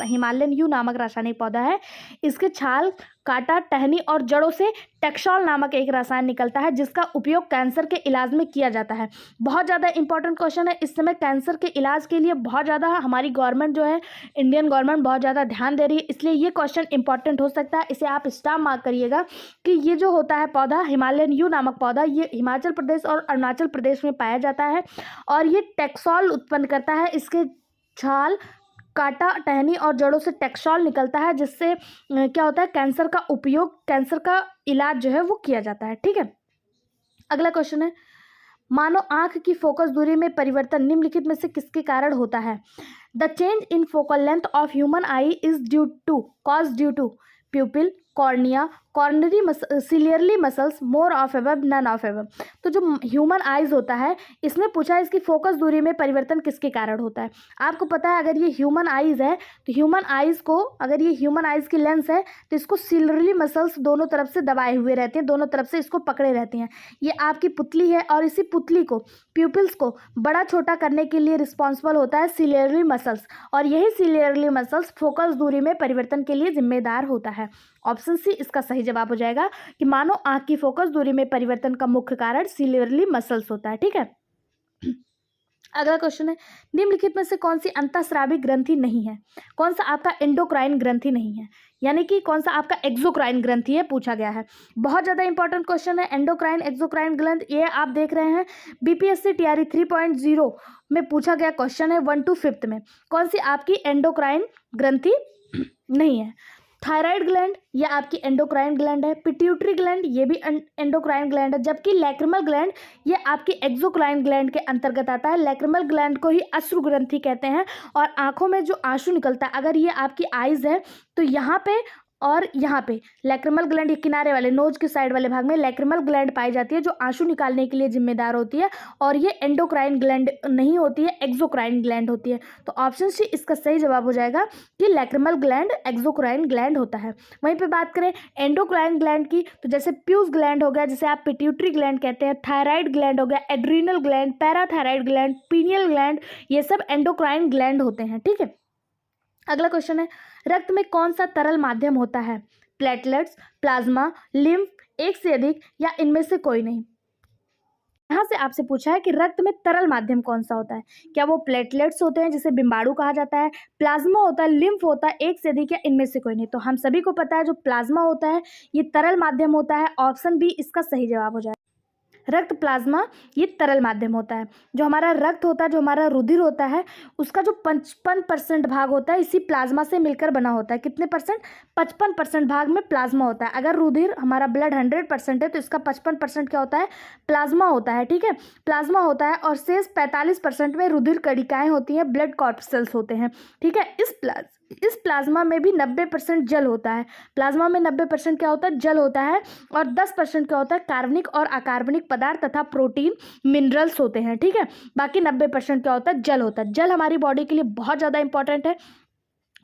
हिमालयन यू नामक रासायनिक पौधा है, इसके छाल, कांटा, टहनी और जड़ों से टैक्सोल नामक एक रसायन निकलता है जिसका उपयोग कैंसर के इलाज में किया जाता है। बहुत ज़्यादा इंपॉर्टेंट क्वेश्चन है। इस समय कैंसर के इलाज के लिए बहुत ज़्यादा हमारी गवर्नमेंट जो है, इंडियन गवर्नमेंट बहुत ज़्यादा ध्यान दे रही है, इसलिए ये क्वेश्चन इंपॉर्टेंट हो सकता है। इसे आप स्टार मार्क करिएगा कि ये जो होता है पौधा, हिमालयन यू नामक पौधा, ये हिमाचल प्रदेश और अरुणाचल प्रदेश में पाया जाता है और ये टैक्सोल उत्पन्न करता है। इसके छाल, कांटा, टहनी और जड़ों से टैक्सोल निकलता है जिससे क्या होता है, कैंसर का उपयोग, कैंसर का इलाज जो है वो किया जाता है, ठीक है। अगला क्वेश्चन है, मानो आंख की फोकस दूरी में परिवर्तन निम्नलिखित में से किसके कारण होता है। The change in focal length of human eye is due to pupil, cornea, coronary ciliary muscles, more of above, none of above. तो जो ह्यूमन आइज होता है इसमें पूछा है इसकी फोकस दूरी में परिवर्तन किसके कारण होता है। आपको पता है अगर ये ह्यूमन आइज है तो ह्यूमन आइज को, अगर ये ह्यूमन आइज की लेंस है तो इसको सिलियरली मसल्स दोनों तरफ से दबाए हुए रहते हैं, दोनों तरफ से इसको पकड़े रहती हैं। ये आपकी पुतली है और इसी पुतली को, प्यूपिल्स को बड़ा छोटा करने के लिए रिस्पॉन्सिबल होता है सिलियरली मसल्स, और यही सिलियरली मसल्स फोकस दूरी में परिवर्तन के लिए जिम्मेदार होता है। ऑप्शन सी इसका सही जवाब हो जाएगा कि मानो आंख की फोकस दूरी में परिवर्तन का मुख्य कारण सिलियरली मसल्स होता है, ठीक है। अगला क्वेश्चन है, निम्नलिखित में से कौन सी अंतःस्रावी ग्रंथि नहीं है। कौन सा आपका एंडोक्राइन ग्रंथि नहीं है, यानी कि कौन सा आपका एक्सोक्राइन ग्रंथि है, पूछा गया है। बहुत ज़्यादा इंपॉर्टेंट क्वेश्चन है। एंडोक्राइन, एक्सोक्राइन ग्रंथ, ये आप देख रहे हैं बीपीएससी टीआरई 3.0 में पूछा गया क्वेश्चन है 1 to 5 में। कौन सी आपकी एंडोक्राइन ग्रंथि नहीं है। थायराइड ग्लैंड ये आपकी एंडोक्राइन ग्लैंड है। पिट्यूटरी ग्लैंड ये भी एंडोक्राइन ग्लैंड है, जबकि लैक्रिमल ग्लैंड ये आपकी एक्सोक्राइन ग्लैंड के अंतर्गत आता है। लैक्रिमल ग्लैंड को ही अश्रु ग्रंथि कहते हैं और आंखों में जो आंसू निकलता है, अगर ये आपकी आइज है तो यहाँ पे और यहाँ पे लैक्रिमल ग्लैंड, ये किनारे वाले नोज के साइड वाले भाग में लैक्रिमल ग्लैंड पाई जाती है जो आंसू निकालने के लिए जिम्मेदार होती है, और ये एंडोक्राइन ग्लैंड नहीं होती है, एक्सोक्राइन ग्लैंड होती है। तो ऑप्शन सी इसका सही जवाब हो जाएगा कि लैक्रिमल ग्लैंड एक्सोक्राइन ग्लैंड होता है। वहीं पे बात करें एंडोक्राइन ग्लैंड की, तो जैसे प्यूस ग्लैंड हो गया, जिसे आप पिट्यूटरी ग्लैंड कहते हैं, थायराइड ग्लैंड हो गया, adrenal gland, parathyroid gland, pineal gland, ये सब एंडोक्राइन ग्लैंड होते हैं, ठीक है। अगला क्वेश्चन है, रक्त में कौन सा तरल माध्यम होता है। प्लेटलेट्स, प्लाज्मा, लिम्फ, एक से अधिक या इनमें से कोई नहीं। यहाँ से आपसे पूछा है कि रक्त में तरल माध्यम कौन सा होता है। क्या वो प्लेटलेट्स होते हैं जिसे बिम्बाणु कहा जाता है, प्लाज्मा होता है, लिम्फ होता है, एक से अधिक या इनमें से कोई नहीं। तो हम सभी को पता है जो प्लाज्मा होता है ये तरल माध्यम होता है। ऑप्शन बी इसका सही जवाब हो जाएगा। रक्त प्लाज्मा ये तरल माध्यम होता है। जो हमारा रक्त होता है, जो हमारा रुधिर होता है, उसका जो 55% भाग होता है इसी प्लाज्मा से मिलकर बना होता है। कितने परसेंट, 55% भाग में प्लाज्मा होता है। अगर रुधिर, हमारा ब्लड 100% है तो इसका 55% क्या होता है, प्लाज्मा होता है, ठीक है, प्लाज्मा होता है। और शेष 45% में रुधिर कणिकाएं होती हैं, ब्लड कॉर्पसेल्स होते हैं, ठीक है। इस प्लाज्मा में भी 90% जल होता है। प्लाज्मा में 90% क्या होता है, जल होता है, और 10% क्या होता है, कार्बनिक और अकार्बनिक पदार्थ तथा प्रोटीन, मिनरल्स होते हैं, ठीक है। बाकी 90% क्या होता है, जल होता है। जल हमारी बॉडी के लिए बहुत ज़्यादा इंपॉर्टेंट है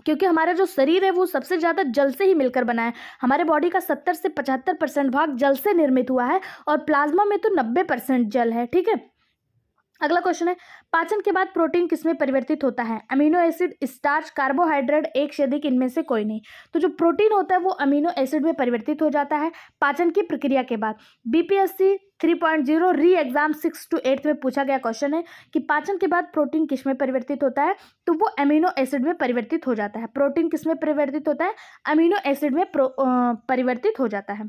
क्योंकि हमारा जो शरीर है वो सबसे ज़्यादा जल से ही मिलकर बना है। हमारे बॉडी का 70 से 75% भाग जल से निर्मित हुआ है और प्लाज्मा में तो 90% जल है, ठीक है। अगला क्वेश्चन है, पाचन के बाद प्रोटीन किसमें परिवर्तित होता है। अमीनो एसिड, स्टार्च, कार्बोहाइड्रेट, एक से अधिक, इनमें से कोई नहीं। तो जो प्रोटीन होता है वो अमीनो एसिड में परिवर्तित हो जाता है पाचन की प्रक्रिया के बाद। बीपीएससी 3.0 री एग्जाम 6 to 8 में पूछा गया क्वेश्चन है कि पाचन के बाद प्रोटीन किस में परिवर्तित होता है, तो वो अमीनो एसिड में परिवर्तित हो जाता है। प्रोटीन किस में परिवर्तित होता है, अमीनो एसिड में परिवर्तित हो जाता है।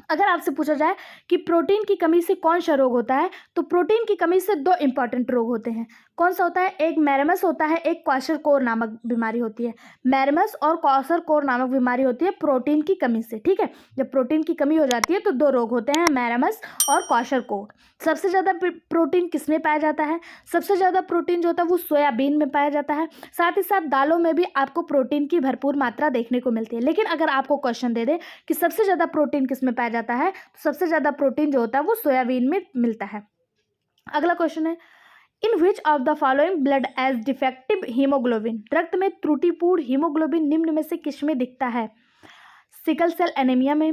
अगर आपसे पूछा जाए कि प्रोटीन की कमी से कौन सा रोग होता है, तो प्रोटीन की कमी से 2 इंपॉर्टेंट रोग होते हैं। कौन सा होता है? एक मैरमस होता है, एक क्वाशरकोर नामक बीमारी होती है। मैरमस और क्वाशरकोर नामक बीमारी होती है प्रोटीन की कमी से, ठीक है। जब प्रोटीन की कमी हो जाती है तो 2 रोग होते हैं, मैरमस और क्वाशरकोर। सबसे ज़्यादा प्रोटीन किस में पाया जाता है? सबसे ज़्यादा प्रोटीन जो होता है वो सोयाबीन में पाया जाता है। साथ ही साथ दालों में भी आपको प्रोटीन की भरपूर मात्रा देखने को मिलती है। लेकिन अगर आपको क्वेश्चन दे दे कि सबसे ज़्यादा प्रोटीन किस में पाया जाता है, तो सबसे ज़्यादा प्रोटीन जो होता है वो सोयाबीन में मिलता है। अगला क्वेश्चन है, in which of the following blood as defective haemoglobin, रक्त में त्रुटिपूर्ण हीमोग्लोबिन निम्न में से किस में दिखता है? सिकल सेल एनीमिया में,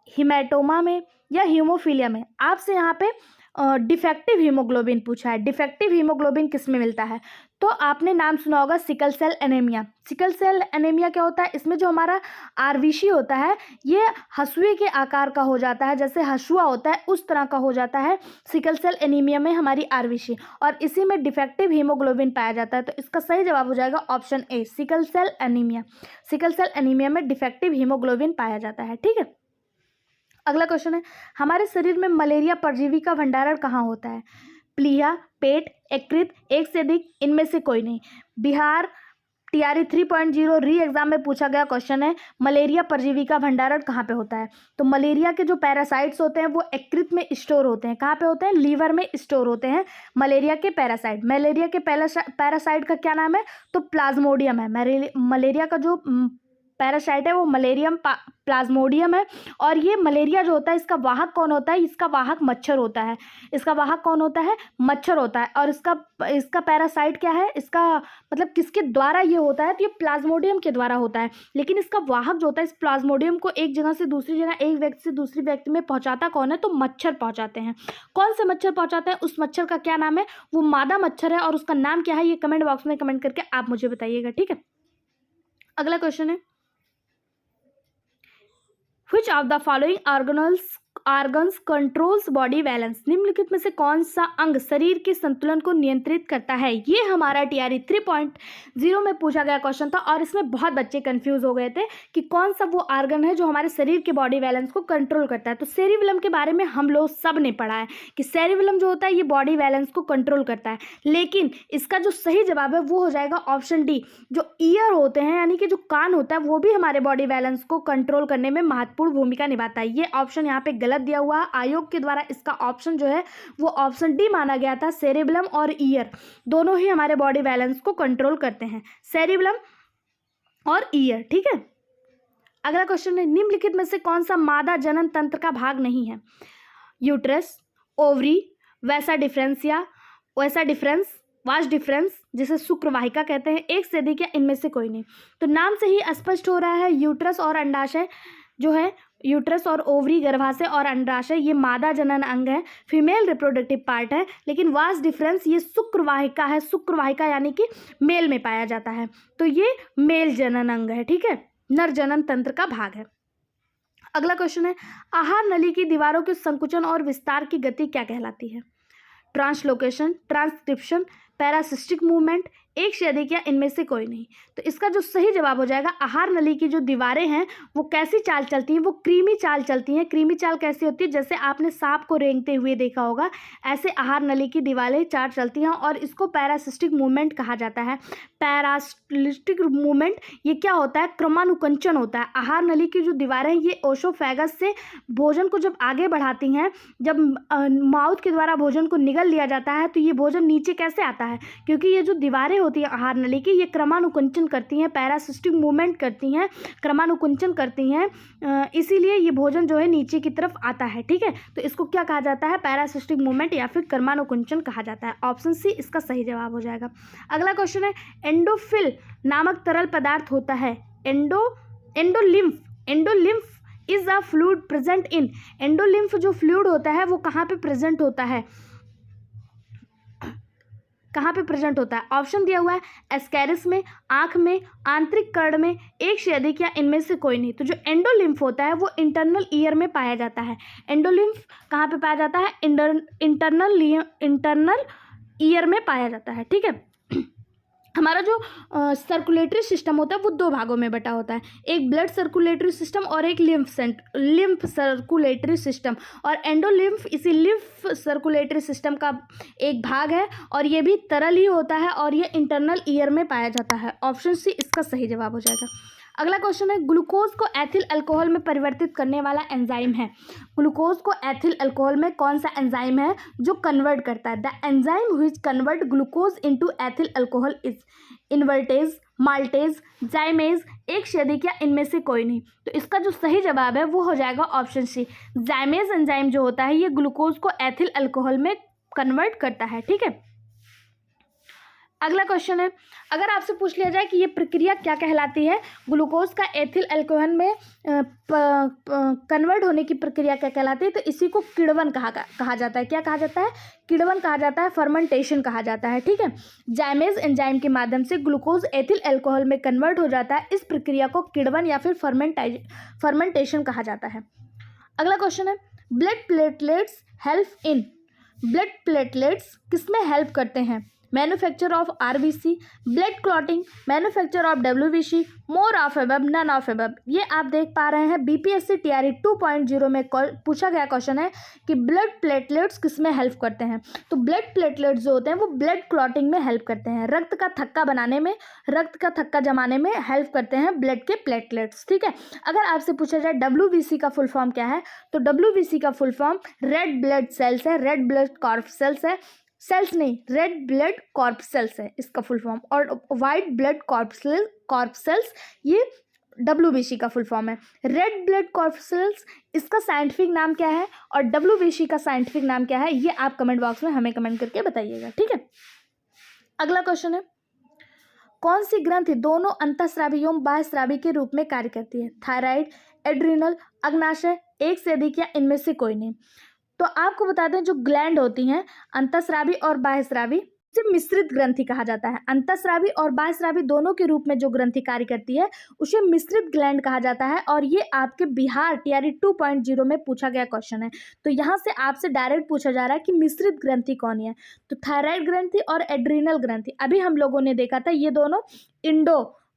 हिमेटोमा में या हीमोफीलिया में? आपसे यहाँ पे डिफेक्टिव हीमोग्लोबिन पूछा है। डिफेक्टिव हीमोग्लोबिन किस में मिलता है? तो आपने नाम सुना होगा sickle cell anaemia. Sickle cell anaemia क्या होता है? इसमें जो हमारा आरबीसी होता है ये हसुए के आकार का हो जाता है, जैसे हसुआ होता है उस तरह का हो जाता है सिकल सेल एनीमिया में हमारी आरबीसी, और इसी में डिफेक्टिव हीमोग्लोबिन पाया जाता है। तो इसका सही जवाब हो जाएगा option A, sickle cell anaemia. Sickle cell anaemia में डिफेक्टिव हीमोग्लोबिन पाया जाता है, ठीक है। अगला क्वेश्चन है, हमारे शरीर में मलेरिया परजीवी का भंडारण कहाँ होता है? प्लीहा, पेट, यकृत, एक से अधिक, इनमें से कोई नहीं। बिहार टीआरई 3.0 री एग्जाम में पूछा गया क्वेश्चन है, मलेरिया परजीवी का भंडारण कहाँ पे होता है? तो मलेरिया के जो पैरासाइट्स होते हैं वो यकृत में स्टोर होते हैं। कहाँ पे होते हैं? लीवर में स्टोर होते हैं मलेरिया के पैरासाइट। मलेरिया के पैरासाइट का क्या नाम है? तो प्लाज्मोडियम है। मलेरिया का जो पैरासाइट है वो मलेरियम प्लाज्मोडियम है। और ये मलेरिया जो होता है इसका वाहक कौन होता है? इसका वाहक मच्छर होता है। इसका वाहक कौन होता है? मच्छर होता है। और इसका पैरासाइट क्या है? इसका मतलब किसके द्वारा ये होता है? तो ये प्लाज्मोडियम के द्वारा होता है। लेकिन इसका वाहक जो होता है, इस प्लाज्मोडियम को एक जगह से दूसरी जगह, एक व्यक्ति से दूसरी व्यक्ति में पहुंचाता कौन है? तो मच्छर पहुंचाते हैं। कौन से मच्छर पहुंचाते हैं? उस मच्छर का क्या नाम है? वो मादा मच्छर है। और उसका नाम क्या है ये कमेंट बॉक्स में कमेंट करके आप मुझे बताइएगा, ठीक है। अगला क्वेश्चन है, Which of the following organs controls body balance? निम्नलिखित में से कौन सा अंग शरीर के संतुलन को नियंत्रित करता है? ये हमारा टीआरई 3.0 में पूछा गया क्वेश्चन था और इसमें बहुत बच्चे कंफ्यूज हो गए थे कि कौन सा वो ऑर्गन है जो हमारे शरीर के बॉडी बैलेंस को कंट्रोल करता है। तो सेरिबेलम के बारे में हम लोग सब ने पढ़ा है कि सेरिबेलम जो होता है ये बॉडी बैलेंस को कंट्रोल करता है। लेकिन इसका जो सही जवाब है वो हो जाएगा ऑप्शन डी, जो ईयर होते हैं यानी कि जो कान होता है वो भी हमारे बॉडी बैलेंस को कंट्रोल करने में महत्वपूर्ण भूमिका निभाता है। ये ऑप्शन यहाँ पे गलत दिया हुआ है। आयोग के द्वारा इसका ऑप्शन जो है वो ऑप्शन डी माना गया था। सेरिबेलम और ईयर दोनों ही हमारे बॉडी बैलेंस को कंट्रोल करते हैं, सेरिबेलम और ईयर, ठीक है। अगला क्वेश्चन है, निम्नलिखित में से कौन सा मादा जनन तंत्र का भाग नहीं है? यूट्रस, ओवरी, वैसा डिफरेंस, वास्ट डिफरेंस जिसे शुक्रवाहिका कहते हैं, एक से अधिक या इनमें से कोई नहीं। तो नाम से ही स्पष्ट हो रहा है यूट्रस और अंडाशय जो है, यूट्रस और ओवरी गर्भाशय और अंडाशय ये मादा जनन अंग है, फीमेल रिप्रोडक्टिव पार्ट है। लेकिन वास्ट डिफरेंस ये शुक्रवाहिका है, शुक्रवाहिका यानी कि मेल में पाया जाता है, तो ये मेल जनन अंग है, ठीक है, नर जनन तंत्र का भाग है। अगला क्वेश्चन है, आहार नली की दीवारों के संकुचन और विस्तार की गति क्या कहलाती है? ट्रांसलोकेशन, ट्रांसक्रिप्शन, पैरासिस्टिक मूवमेंट, एक से अधिक या इनमें से कोई नहीं। तो इसका जो सही जवाब हो जाएगा, आहार नली की जो दीवारें हैं वो कैसी चाल चलती हैं? वो क्रीमी चाल चलती हैं। क्रीमी चाल कैसी होती है? जैसे आपने सांप को रेंगते हुए देखा होगा, ऐसे आहार नली की दीवारें चाल चलती हैं और इसको पैरासिस्टिक मूवमेंट कहा जाता है। पैरासिस्टिक मूवमेंट ये क्या होता है? क्रमानुकंचन होता है। आहार नली की जो दीवारें हैं ये ओसोफेगस से भोजन को जब आगे बढ़ाती हैं, जब माउथ के द्वारा भोजन को निगल लिया जाता है तो ये भोजन नीचे कैसे आता है? क्योंकि ये जो दीवारें होती है आहार नली की, ये क्रमानुकुंचन करती हैं, पैरासिस्टिक मूवमेंट करती हैं, क्रमानुकुंचन करती हैं, इसीलिए ये भोजन जो है नीचे की तरफ आता है, ठीक है। तो इसको क्या कहा जाता है? पैरासिस्टिक मूवमेंट या फिर क्रमानुकुंचन कहा जाता है। ऑप्शन सी इसका सही जवाब हो जाएगा। अगला क्वेश्चन है, एंडोफिल नामक तरल पदार्थ होता है endolymph is a fluid present in. Endolymph जो फ्लूइड होता है वो कहाँ पे प्रेजेंट होता है? कहाँ पे प्रेजेंट होता है? ऑप्शन दिया हुआ है, एस्कैरिस में, आंख में, आंतरिक कर्ण में, एक से अधिक या इनमें से कोई नहीं। तो जो एंडोलिम्फ होता है वो इंटरनल ईयर में पाया जाता है। एंडोलिम्फ कहाँ पे पाया जाता है? इंटरनल ईयर में पाया जाता है, ठीक है। हमारा जो सर्कुलेटरी सिस्टम होता है वो दो भागों में बटा होता है, एक ब्लड सर्कुलेटरी सिस्टम और एक लिम्फ सर्कुलेटरी सिस्टम। और एंडोलिम्फ इसी लिम्फ सर्कुलेटरी सिस्टम का एक भाग है और ये भी तरल ही होता है और ये इंटरनल ईयर में पाया जाता है। ऑप्शन सी इसका सही जवाब हो जाएगा। अगला क्वेश्चन है, ग्लूकोज को एथिल अल्कोहल में परिवर्तित करने वाला एंजाइम है। ग्लूकोज को एथिल अल्कोहल में कौन सा एंजाइम है जो कन्वर्ट करता है? The enzyme which convert glucose into ethyl alcohol is invertase, maltase, जाइमेज, एक से अधिक या इनमें से कोई नहीं। तो इसका जो सही जवाब है वो हो जाएगा ऑप्शन सी, जाइमेज एंजाइम जो होता है ये ग्लूकोज को एथिल अल्कोहल में कन्वर्ट करता है। ठीक है, अगला क्वेश्चन है, अगर आपसे पूछ लिया जाए कि ये प्रक्रिया क्या कहलाती है, ग्लूकोज का एथिल अल्कोहल में कन्वर्ट होने की प्रक्रिया क्या कहलाती है, तो इसी को किण्वन कहा जाता है। क्या कहा जाता है? किण्वन कहा जाता है, फर्मेंटेशन कहा जाता है। ठीक है, जाइमेज एंजाइम के माध्यम से ग्लूकोज एथिल अल्कोहल में कन्वर्ट हो जाता है, इस प्रक्रिया को किण्वन या फिर फर्मेंटेशन कहा जाता है। अगला क्वेश्चन है, blood platelets help in, blood platelets किसमें हेल्प करते हैं? Manufacture of RBC, blood clotting, manufacture of WBC, more of above, none of above. ये आप देख पा रहे हैं बीपीएससी टीआरई 2.0 में पूछा गया क्वेश्चन है कि ब्लड प्लेटलेट्स किसमें हेल्प करते हैं। तो ब्लड प्लेटलेट्स जो होते हैं वो ब्लड क्लॉटिंग में हेल्प करते हैं, रक्त का थक्का बनाने में, रक्त का थक्का जमाने में हेल्प करते हैं ब्लड के प्लेटलेट्स। ठीक है, अगर आपसे पूछा जाए डब्ल्यूबीसी का फुल फॉर्म क्या है, तो डब्ल्यूबीसी का full form red blood cells है, रेड ब्लड कॉर्पसेल्स है, सेल्स नहीं, रेड ब्लड कॉर्पसेल्स है इसका फुल फॉर्म, और वाइट ब्लड कॉर्पसेल्स ये डब्ल्यूबीसी का फुल फॉर्म है। रेड ब्लड कॉर्पसेल्स इसका साइंटिफिक नाम क्या है और डब्ल्यूबीसी का साइंटिफिक नाम क्या है, ये आप कमेंट बॉक्स में हमें कमेंट करके बताइएगा। ठीक है, अगला क्वेश्चन है, कौन सी ग्रंथि दोनों अंतःस्रावी एवं बाह्यस्रावी के रूप में कार्य करती है? थायराइड, एड्रिनल, अग्नाशय, एक से अधिक या इनमें से कोई नहीं। तो आपको बता दें जो ग्लैंड होती हैं अंतःस्रावी और बाह्यस्रावी, उसे मिश्रित ग्रंथि कहा जाता है। अंतःस्रावी और बाह्यस्रावी दोनों के रूप में जो ग्रंथि कार्य करती है उसे मिश्रित ग्लैंड कहा जाता है, और ये आपके बिहार टीआरई 2.0 में पूछा गया क्वेश्चन है। तो यहाँ से आपसे डायरेक्ट पूछा जा रहा है कि मिश्रित ग्रंथि कौन है, तो थायराइड ग्रंथि और एड्रिनल ग्रंथि। अभी हम लोगों ने देखा था ये दोनों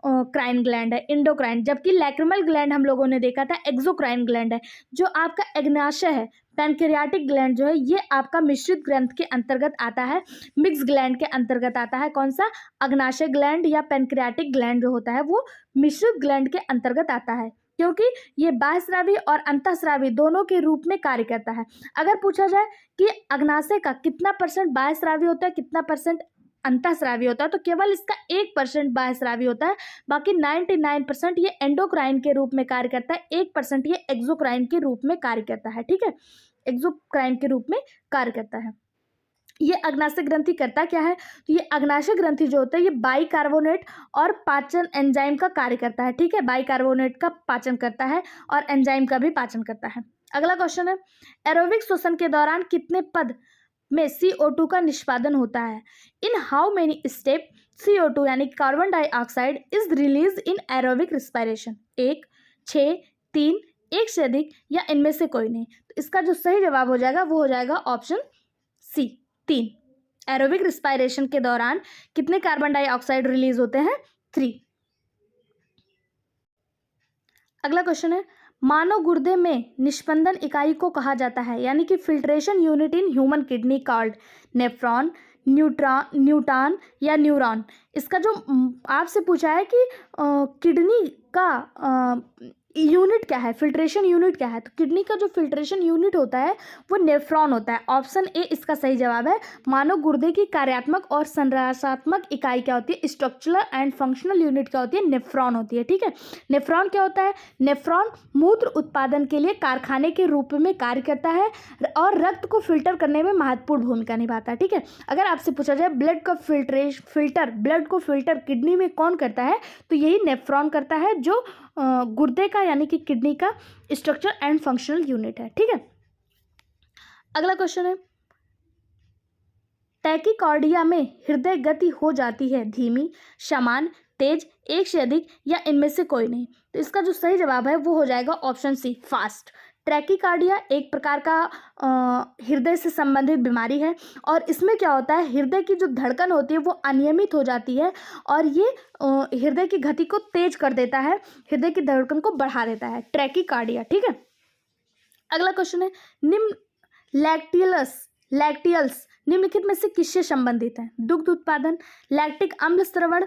क्राइन ग्लैंड है, इंडोक्राइन, जबकि लैक्रिमल ग्लैंड हम लोगों ने देखा था एक्सोक्राइन ग्लैंड है। जो आपका अग्नाशय है, पैनक्रियाटिक ग्लैंड जो है, ये आपका मिश्रित ग्रंथ के अंतर्गत आता है, मिक्स ग्लैंड के अंतर्गत आता है। कौन सा? अग्नाशय ग्लैंड या पैनक्रियाटिक ग्लैंड जो होता है वो मिश्रित ग्लैंड के अंतर्गत आता है, क्योंकि ये बाह्यस्रावी और अंतःस्रावी दोनों के रूप में कार्य करता है। अगर पूछा जाए कि अग्नाशय का कितना % बाह्यस्रावी होता है, कितना % अंतःस्रावी होता है, तो केवल इसका 1% बाह्यस्रावी होता है, बाकी 99% ये एंडोक्राइन के रूप में कार्य करता है, 1% ये एक्सोक्राइन के रूप में कार्य करता है। ठीक है, एक्सोक्राइन के रूप में कार्य करता है। ये अग्नाशय ग्रंथि करता क्या है, तो ये अग्नाशय ग्रंथि जो होता है ये बाइकार्बोनेट और पाचन एंजाइम का कार्य करता है। ठीक है, बाइकार्बोनेट का पाचन करता है और एंजाइम का भी पाचन करता है। अगला क्वेश्चन है, एरोबिक श्वसन के दौरान कितने पद में CO2 का निष्पादन होता है? In how many step CO2 यानी carbon dioxide is release in aerobic respiration? 1, 6, 3, एक से अधिक या इनमें से कोई नहीं। तो इसका जो सही जवाब हो जाएगा वो हो जाएगा ऑप्शन सी, 3। एरोबिक रिस्पायरेशन के दौरान कितने कार्बन डाइऑक्साइड रिलीज होते हैं? 3। अगला क्वेश्चन है, मानव गुर्दे में निस्पंदन इकाई को कहा जाता है, यानी कि filtration unit in human kidney called nephron, Newton या न्यूरॉन। इसका जो आपसे पूछा है कि किडनी का यूनिट क्या है, फिल्ट्रेशन यूनिट क्या है, तो किडनी का जो फिल्ट्रेशन यूनिट होता है वो नेफ्रॉन होता है। ऑप्शन ए इसका सही जवाब है। मानव गुर्दे की कार्यात्मक और संरचनात्मक इकाई क्या होती है, स्ट्रक्चरल एंड फंक्शनल यूनिट क्या होती है, नेफ्रॉन होती है। ठीक है, नेफ्रॉन क्या होता है, नेफ्रॉन मूत्र उत्पादन के लिए कारखाने के रूप में कार्य करता है और रक्त को फिल्टर करने में महत्वपूर्ण भूमिका निभाता है। ठीक है, अगर आपसे पूछा जाए ब्लड को फिल्टर किडनी में कौन करता है, तो यही नेफ्रॉन करता है, जो गुर्दे का यानी कि किडनी का स्ट्रक्चर एंड फंक्शनल यूनिट है। ठीक है, अगला क्वेश्चन है, टैकीकार्डिया में हृदय गति हो जाती है धीमी, समान, तेज, एक से अधिक या इनमें से कोई नहीं। तो इसका जो सही जवाब है वो हो जाएगा ऑप्शन सी, फास्ट। ट्रैकीकार्डिया एक प्रकार का हृदय से संबंधित बीमारी है और इसमें क्या होता है, हृदय की जो धड़कन होती है वो अनियमित हो जाती है और ये हृदय की गति को तेज कर देता है, हृदय की धड़कन को बढ़ा देता है, ट्रैकीकार्डिया। ठीक है, अगला क्वेश्चन है, निम्न लैक्टियल्स निम्नलिखित में से किससे संबंधित है? दुग्ध उत्पादन, लैक्टिक अम्ल स्रवण,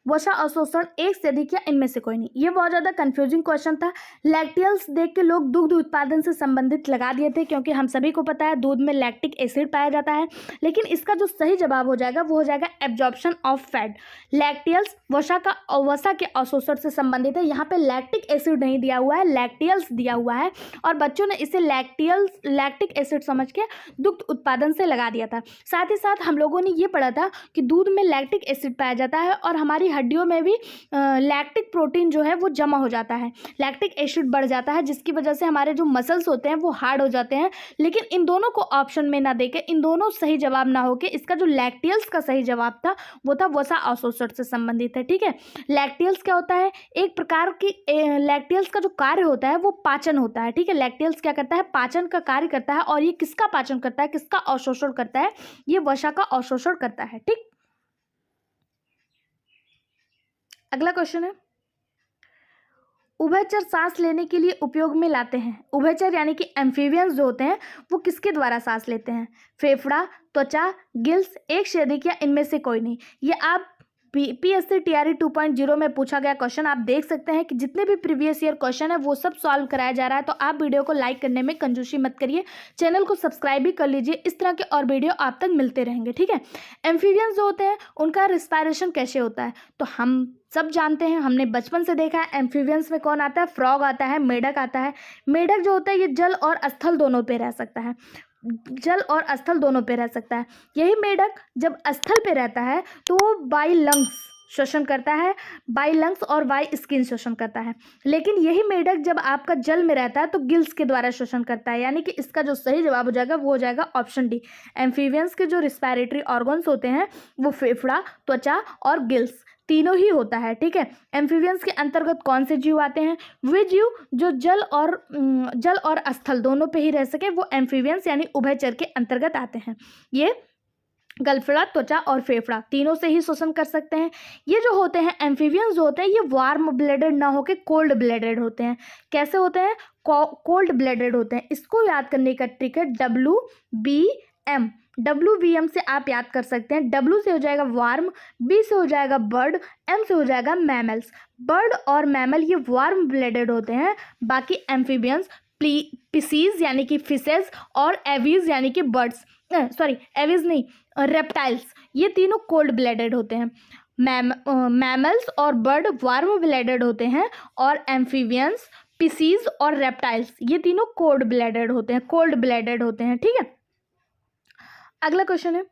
वसा अवशोषण, एक से अधिक या इनमें से कोई नहीं। ये बहुत ज़्यादा कंफ्यूजिंग क्वेश्चन था। लैक्टियल्स देख के लोग दुग्ध उत्पादन से संबंधित लगा दिए थे क्योंकि हम सभी को पता है दूध में लैक्टिक एसिड पाया जाता है, लेकिन इसका जो सही जवाब हो जाएगा वो हो जाएगा एब्जॉर्प्शन ऑफ फैट। लैक्टियल्स वसा के अवशोषण से संबंधित है। यहाँ पे लैक्टिक एसिड नहीं दिया हुआ है, लैक्टियल्स दिया हुआ है और बच्चों ने इसे लैक्टिक एसिड समझ के दुग्ध उत्पादन से लगा दिया था। साथ ही साथ हम लोगों ने ये पढ़ा था कि दूध में लैक्टिक एसिड पाया जाता है और हमारी हड्डियों में भी लैक्टिक प्रोटीन जो है वो जमा हो जाता है, लैक्टिक एसिड बढ़ जाता है, जिसकी वजह से हमारे जो मसल्स होते हैं वो हार्ड हो जाते हैं। लेकिन इन दोनों को ऑप्शन में ना देके, इन दोनों सही जवाब ना होके, इसका जो लैक्टियल्स का सही जवाब था वो था वसा अवशोषण से संबंधित है। ठीक है, लैक्टियल्स क्या होता है, एक प्रकार की लैक्टियल्स का जो कार्य होता है वो पाचन होता है। ठीक है, लैक्टियल्स क्या करता है, पाचन का कार्य करता है और ये किसका पाचन करता है, किसका अवशोषण करता है, ये वसा का अवशोषण करता है। ठीक, अगला क्वेश्चन है, उभयचर सांस लेने के लिए उपयोग में लाते हैं। उभयचर यानी कि एम्फीबियंस जो होते हैं वो किसके द्वारा सांस लेते हैं? फेफड़ा, त्वचा, गिल्स, एक से अधिक या इनमें से कोई नहीं। ये आप PSC TRE 2.0 में पूछा गया क्वेश्चन आप देख सकते हैं कि जितने भी प्रीवियस ईयर क्वेश्चन है वो सब सॉल्व कराया जा रहा है। तो आप वीडियो को लाइक करने में कंजूसी मत करिए, चैनल को सब्सक्राइब भी कर लीजिए, इस तरह के और वीडियो आप तक मिलते रहेंगे। ठीक है, एम्फीबियंस जो होते हैं उनका रिस्पायरेशन कैसे होता है तो हम सब जानते हैं, हमने बचपन से देखा है। एम्फीबियंस में कौन आता है, फ्रॉग आता है, मेढक आता है। मेढक जो होता है ये जल और स्थल दोनों पे रह सकता है, जल और स्थल दोनों पे रह सकता है। यही मेढक जब स्थल पे रहता है तो वो बाई लंग्स श्वसन करता है, बाई लंग्स और बाई स्किन श्वसन करता है। लेकिन यही मेढक जब आपका जल में रहता है तो गिल्स के द्वारा श्वसन करता है। यानी कि इसका जो सही जवाब हो जाएगा वो हो जाएगा ऑप्शन डी। एम्फीबियंस के जो रिस्पायरेटरी ऑर्गन्स होते हैं वो फेफड़ा, त्वचा और गिल्स तीनों ही होता है। ठीक है, एम्फीबियंस के अंतर्गत कौन से जीव आते हैं? वे जीव जो जल और स्थल दोनों पे ही रह सके वो एम्फीबियंस यानी उभयचर के अंतर्गत आते हैं। ये गलफड़ा, त्वचा और फेफड़ा तीनों से ही श्वसन कर सकते हैं। ये जो होते हैं एम्फीबियंस जो होते हैं ये वार्म ब्लडेड ना होके कोल्ड ब्लडेड होते हैं। कैसे होते हैं? कोल्ड ब्लडेड होते हैं। इसको याद करने का ट्रिक है WBM। WBM से आप याद कर सकते हैं। W से हो जाएगा वार्म, B से हो जाएगा बर्ड, M से हो जाएगा मैमल्स। बर्ड और मैमल ये वार्म ब्लडेड होते हैं, बाकी एम्फीबियंस पिसीज यानी कि फिशेज और एवीज यानी कि बर्ड्स, सॉरी एवीज नहीं, रेप्टाइल्स, ये तीनों कोल्ड ब्लडेड होते हैं। मैमल्स और बर्ड वार्म ब्लडेड होते हैं और एम्फीबियंस, पिसीज और रेप्टाइल्स ये तीनों कोल्ड ब्लडेड होते हैं। ठीक है, अगला क्वेश्चन है,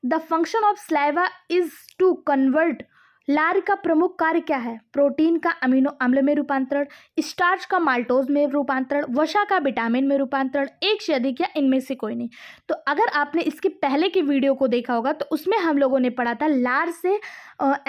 the function of saliva is to convert. लार का प्रमुख कार्य क्या है? प्रोटीन का अमीनो अम्ल में रूपांतरण, स्टार्च का माल्टोज में रूपांतरण, वसा का विटामिन में रूपांतरण, एक से अधिक या इनमें से कोई नहीं। तो अगर आपने इसके पहले की वीडियो को देखा होगा तो उसमें हम लोगों ने पढ़ा था लार से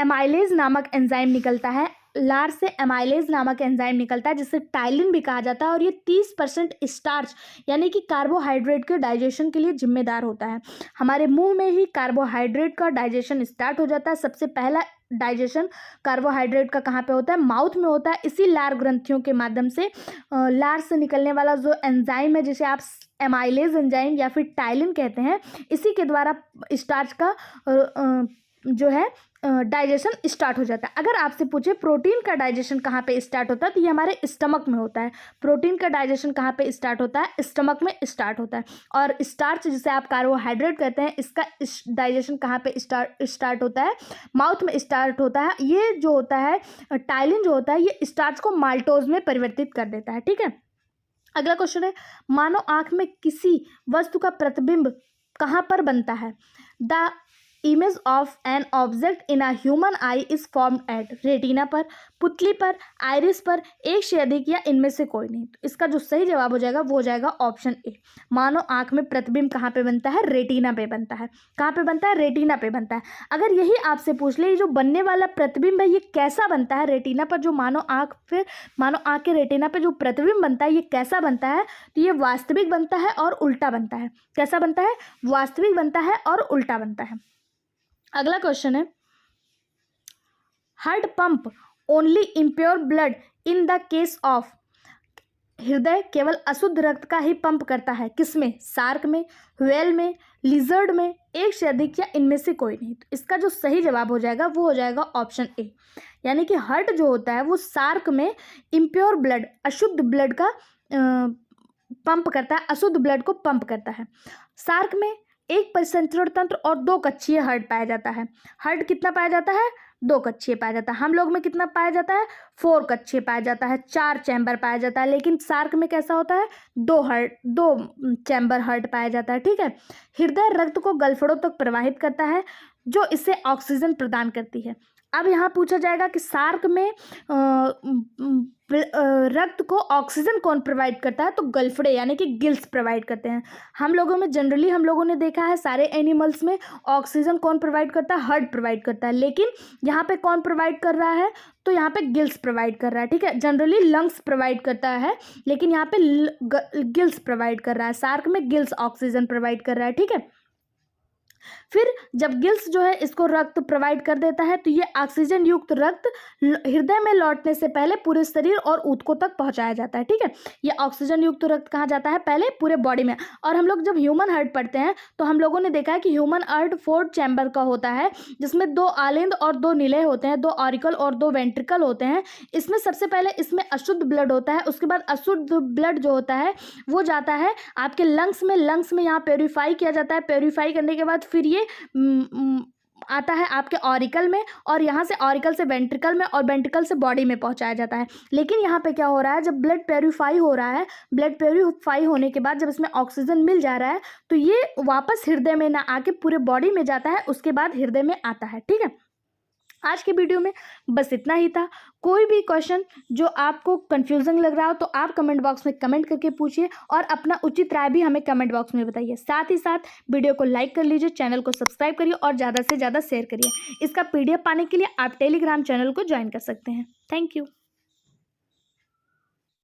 एमाइलेज नामक एंजाइम निकलता है। लार से एमाइलेज नामक एंजाइम निकलता है जिसे टाइलिन भी कहा जाता है और ये 30% स्टार्च यानी कि कार्बोहाइड्रेट के डाइजेशन के लिए जिम्मेदार होता है। हमारे मुंह में ही कार्बोहाइड्रेट का डाइजेशन स्टार्ट हो जाता है। सबसे पहला डाइजेशन कार्बोहाइड्रेट का कहाँ पे होता है? माउथ में होता है। इसी लार ग्रंथियों के माध्यम से लार से निकलने वाला जो एंजाइम है जिसे आप एमाइलेज एंजाइम या फिर टाइलिन कहते हैं, इसी के द्वारा स्टार्च का जो है डाइजेशन स्टार्ट हो जाता है। अगर आपसे पूछे प्रोटीन का डाइजेशन कहाँ पे स्टार्ट होता है तो ये हमारे स्टमक में होता है। प्रोटीन का डाइजेशन कहाँ पे स्टार्ट होता है? स्टमक में स्टार्ट होता है। और स्टार्च जिसे आप कार्बोहाइड्रेट कहते हैं इसका डाइजेशन कहाँ पे स्टार्ट होता है? माउथ में स्टार्ट होता है। ये जो होता है टाइलिन जो होता है ये स्टार्च को माल्टोज में परिवर्तित कर देता है। ठीक है, अगला क्वेश्चन है, मानव आँख में किसी वस्तु का प्रतिबिंब कहाँ पर बनता है? The image of an object in a human eye is formed at retina पर, पुतली पर, आइरिस पर, एक से अधिक या इनमें से कोई नहीं। तो इसका जो सही जवाब हो जाएगा वो हो जाएगा ऑप्शन ए। मानव आंख में प्रतिबिंब कहाँ पे बनता है? रेटिना पे बनता है। कहाँ पे बनता है? रेटिना पे बनता है। अगर यही आपसे पूछ ले जो बनने वाला प्रतिबिंब है ये कैसा बनता है रेटिना पर, जो मानव आंख के रेटिना पे जो प्रतिबिंब बनता है ये कैसा बनता है, तो ये वास्तविक बनता है और उल्टा बनता है। कैसा बनता है? वास्तविक बनता है और उल्टा बनता है। अगला क्वेश्चन है, heart pump only impure blood in the case of, हृदय केवल अशुद्ध रक्त का ही पंप करता है, किसमें? शार्क में, व्हेल में, लिजर्ड में, एक से अधिक या इनमें से कोई नहीं। तो इसका जो सही जवाब हो जाएगा वो हो जाएगा ऑप्शन ए। यानी कि हार्ट जो होता है वो शार्क में इम्प्योर ब्लड, अशुद्ध ब्लड का पंप करता है, अशुद्ध ब्लड को पंप करता है। शार्क में एक परिसंचरण तंत्र और 2 कक्षीय हार्ट पाया जाता है। हार्ट कितना पाया जाता है? 2 कक्षीय पाया जाता है। हम लोग में कितना पाया जाता है? 4 कक्षीय पाया जाता है, 4 चैम्बर पाया जाता है। लेकिन शार्क में कैसा होता है? 2 चैम्बर हार्ट पाया जाता है। ठीक है। हृदय रक्त को गलफड़ों तक प्रवाहित करता है जो इसे ऑक्सीजन प्रदान करती है। अब यहाँ पूछा जाएगा कि शार्क में रक्त को ऑक्सीजन कौन प्रोवाइड करता है, तो गलफड़े यानी कि गिल्स प्रोवाइड करते हैं। हम लोगों में जनरली हम लोगों ने देखा है सारे एनिमल्स में ऑक्सीजन कौन प्रोवाइड करता है? हार्ट प्रोवाइड करता है। लेकिन यहाँ पे कौन प्रोवाइड कर रहा है? तो यहाँ पे गिल्स प्रोवाइड कर रहा है। ठीक है। जनरली लंग्स प्रोवाइड करता है लेकिन यहाँ पे गिल्स प्रोवाइड कर रहा है। शार्क में गिल्स ऑक्सीजन प्रोवाइड कर रहा है। ठीक है। फिर जब गिल्स जो है इसको रक्त प्रोवाइड कर देता है तो ये ऑक्सीजन युक्त रक्त हृदय में लौटने से पहले पूरे शरीर और ऊतकों तक पहुंचाया जाता है। ठीक है। ये ऑक्सीजन युक्त रक्त कहाँ जाता है? पहले पूरे बॉडी में। और हम लोग जब ह्यूमन हार्ट पढ़ते हैं तो हम लोगों ने देखा है कि ह्यूमन हार्ट 4 चैम्बर का होता है जिसमें 2 आलिंद और 2 निलय होते हैं, 2 ऑरिकल और 2 वेंट्रिकल होते हैं। इसमें सबसे पहले इसमें अशुद्ध ब्लड होता है, उसके बाद अशुद्ध ब्लड जो होता है वो जाता है आपके लंग्स में यहाँ प्योरीफाई किया जाता है। प्योरीफाई करने के बाद फिर ये आता है आपके ऑरिकल में और यहाँ से ऑरिकल से वेंट्रिकल में और वेंट्रिकल से बॉडी में पहुँचाया जाता है। लेकिन यहाँ पे क्या हो रहा है, जब ब्लड प्योरीफाई हो रहा है, ब्लड प्योरीफाई होने के बाद जब इसमें ऑक्सीजन मिल जा रहा है तो ये वापस हृदय में ना आके पूरे बॉडी में जाता है, उसके बाद हृदय में आता है। ठीक है। आज के वीडियो में बस इतना ही था। कोई भी क्वेश्चन जो आपको कंफ्यूजन लग रहा हो तो आप कमेंट बॉक्स में कमेंट करके पूछिए और अपना उचित राय भी हमें कमेंट बॉक्स में बताइए। साथ ही साथ वीडियो को लाइक कर लीजिए, चैनल को सब्सक्राइब करिए और ज़्यादा से ज़्यादा शेयर करिए। इसका PDF पाने के लिए आप टेलीग्राम चैनल को ज्वाइन कर सकते हैं। Thank you.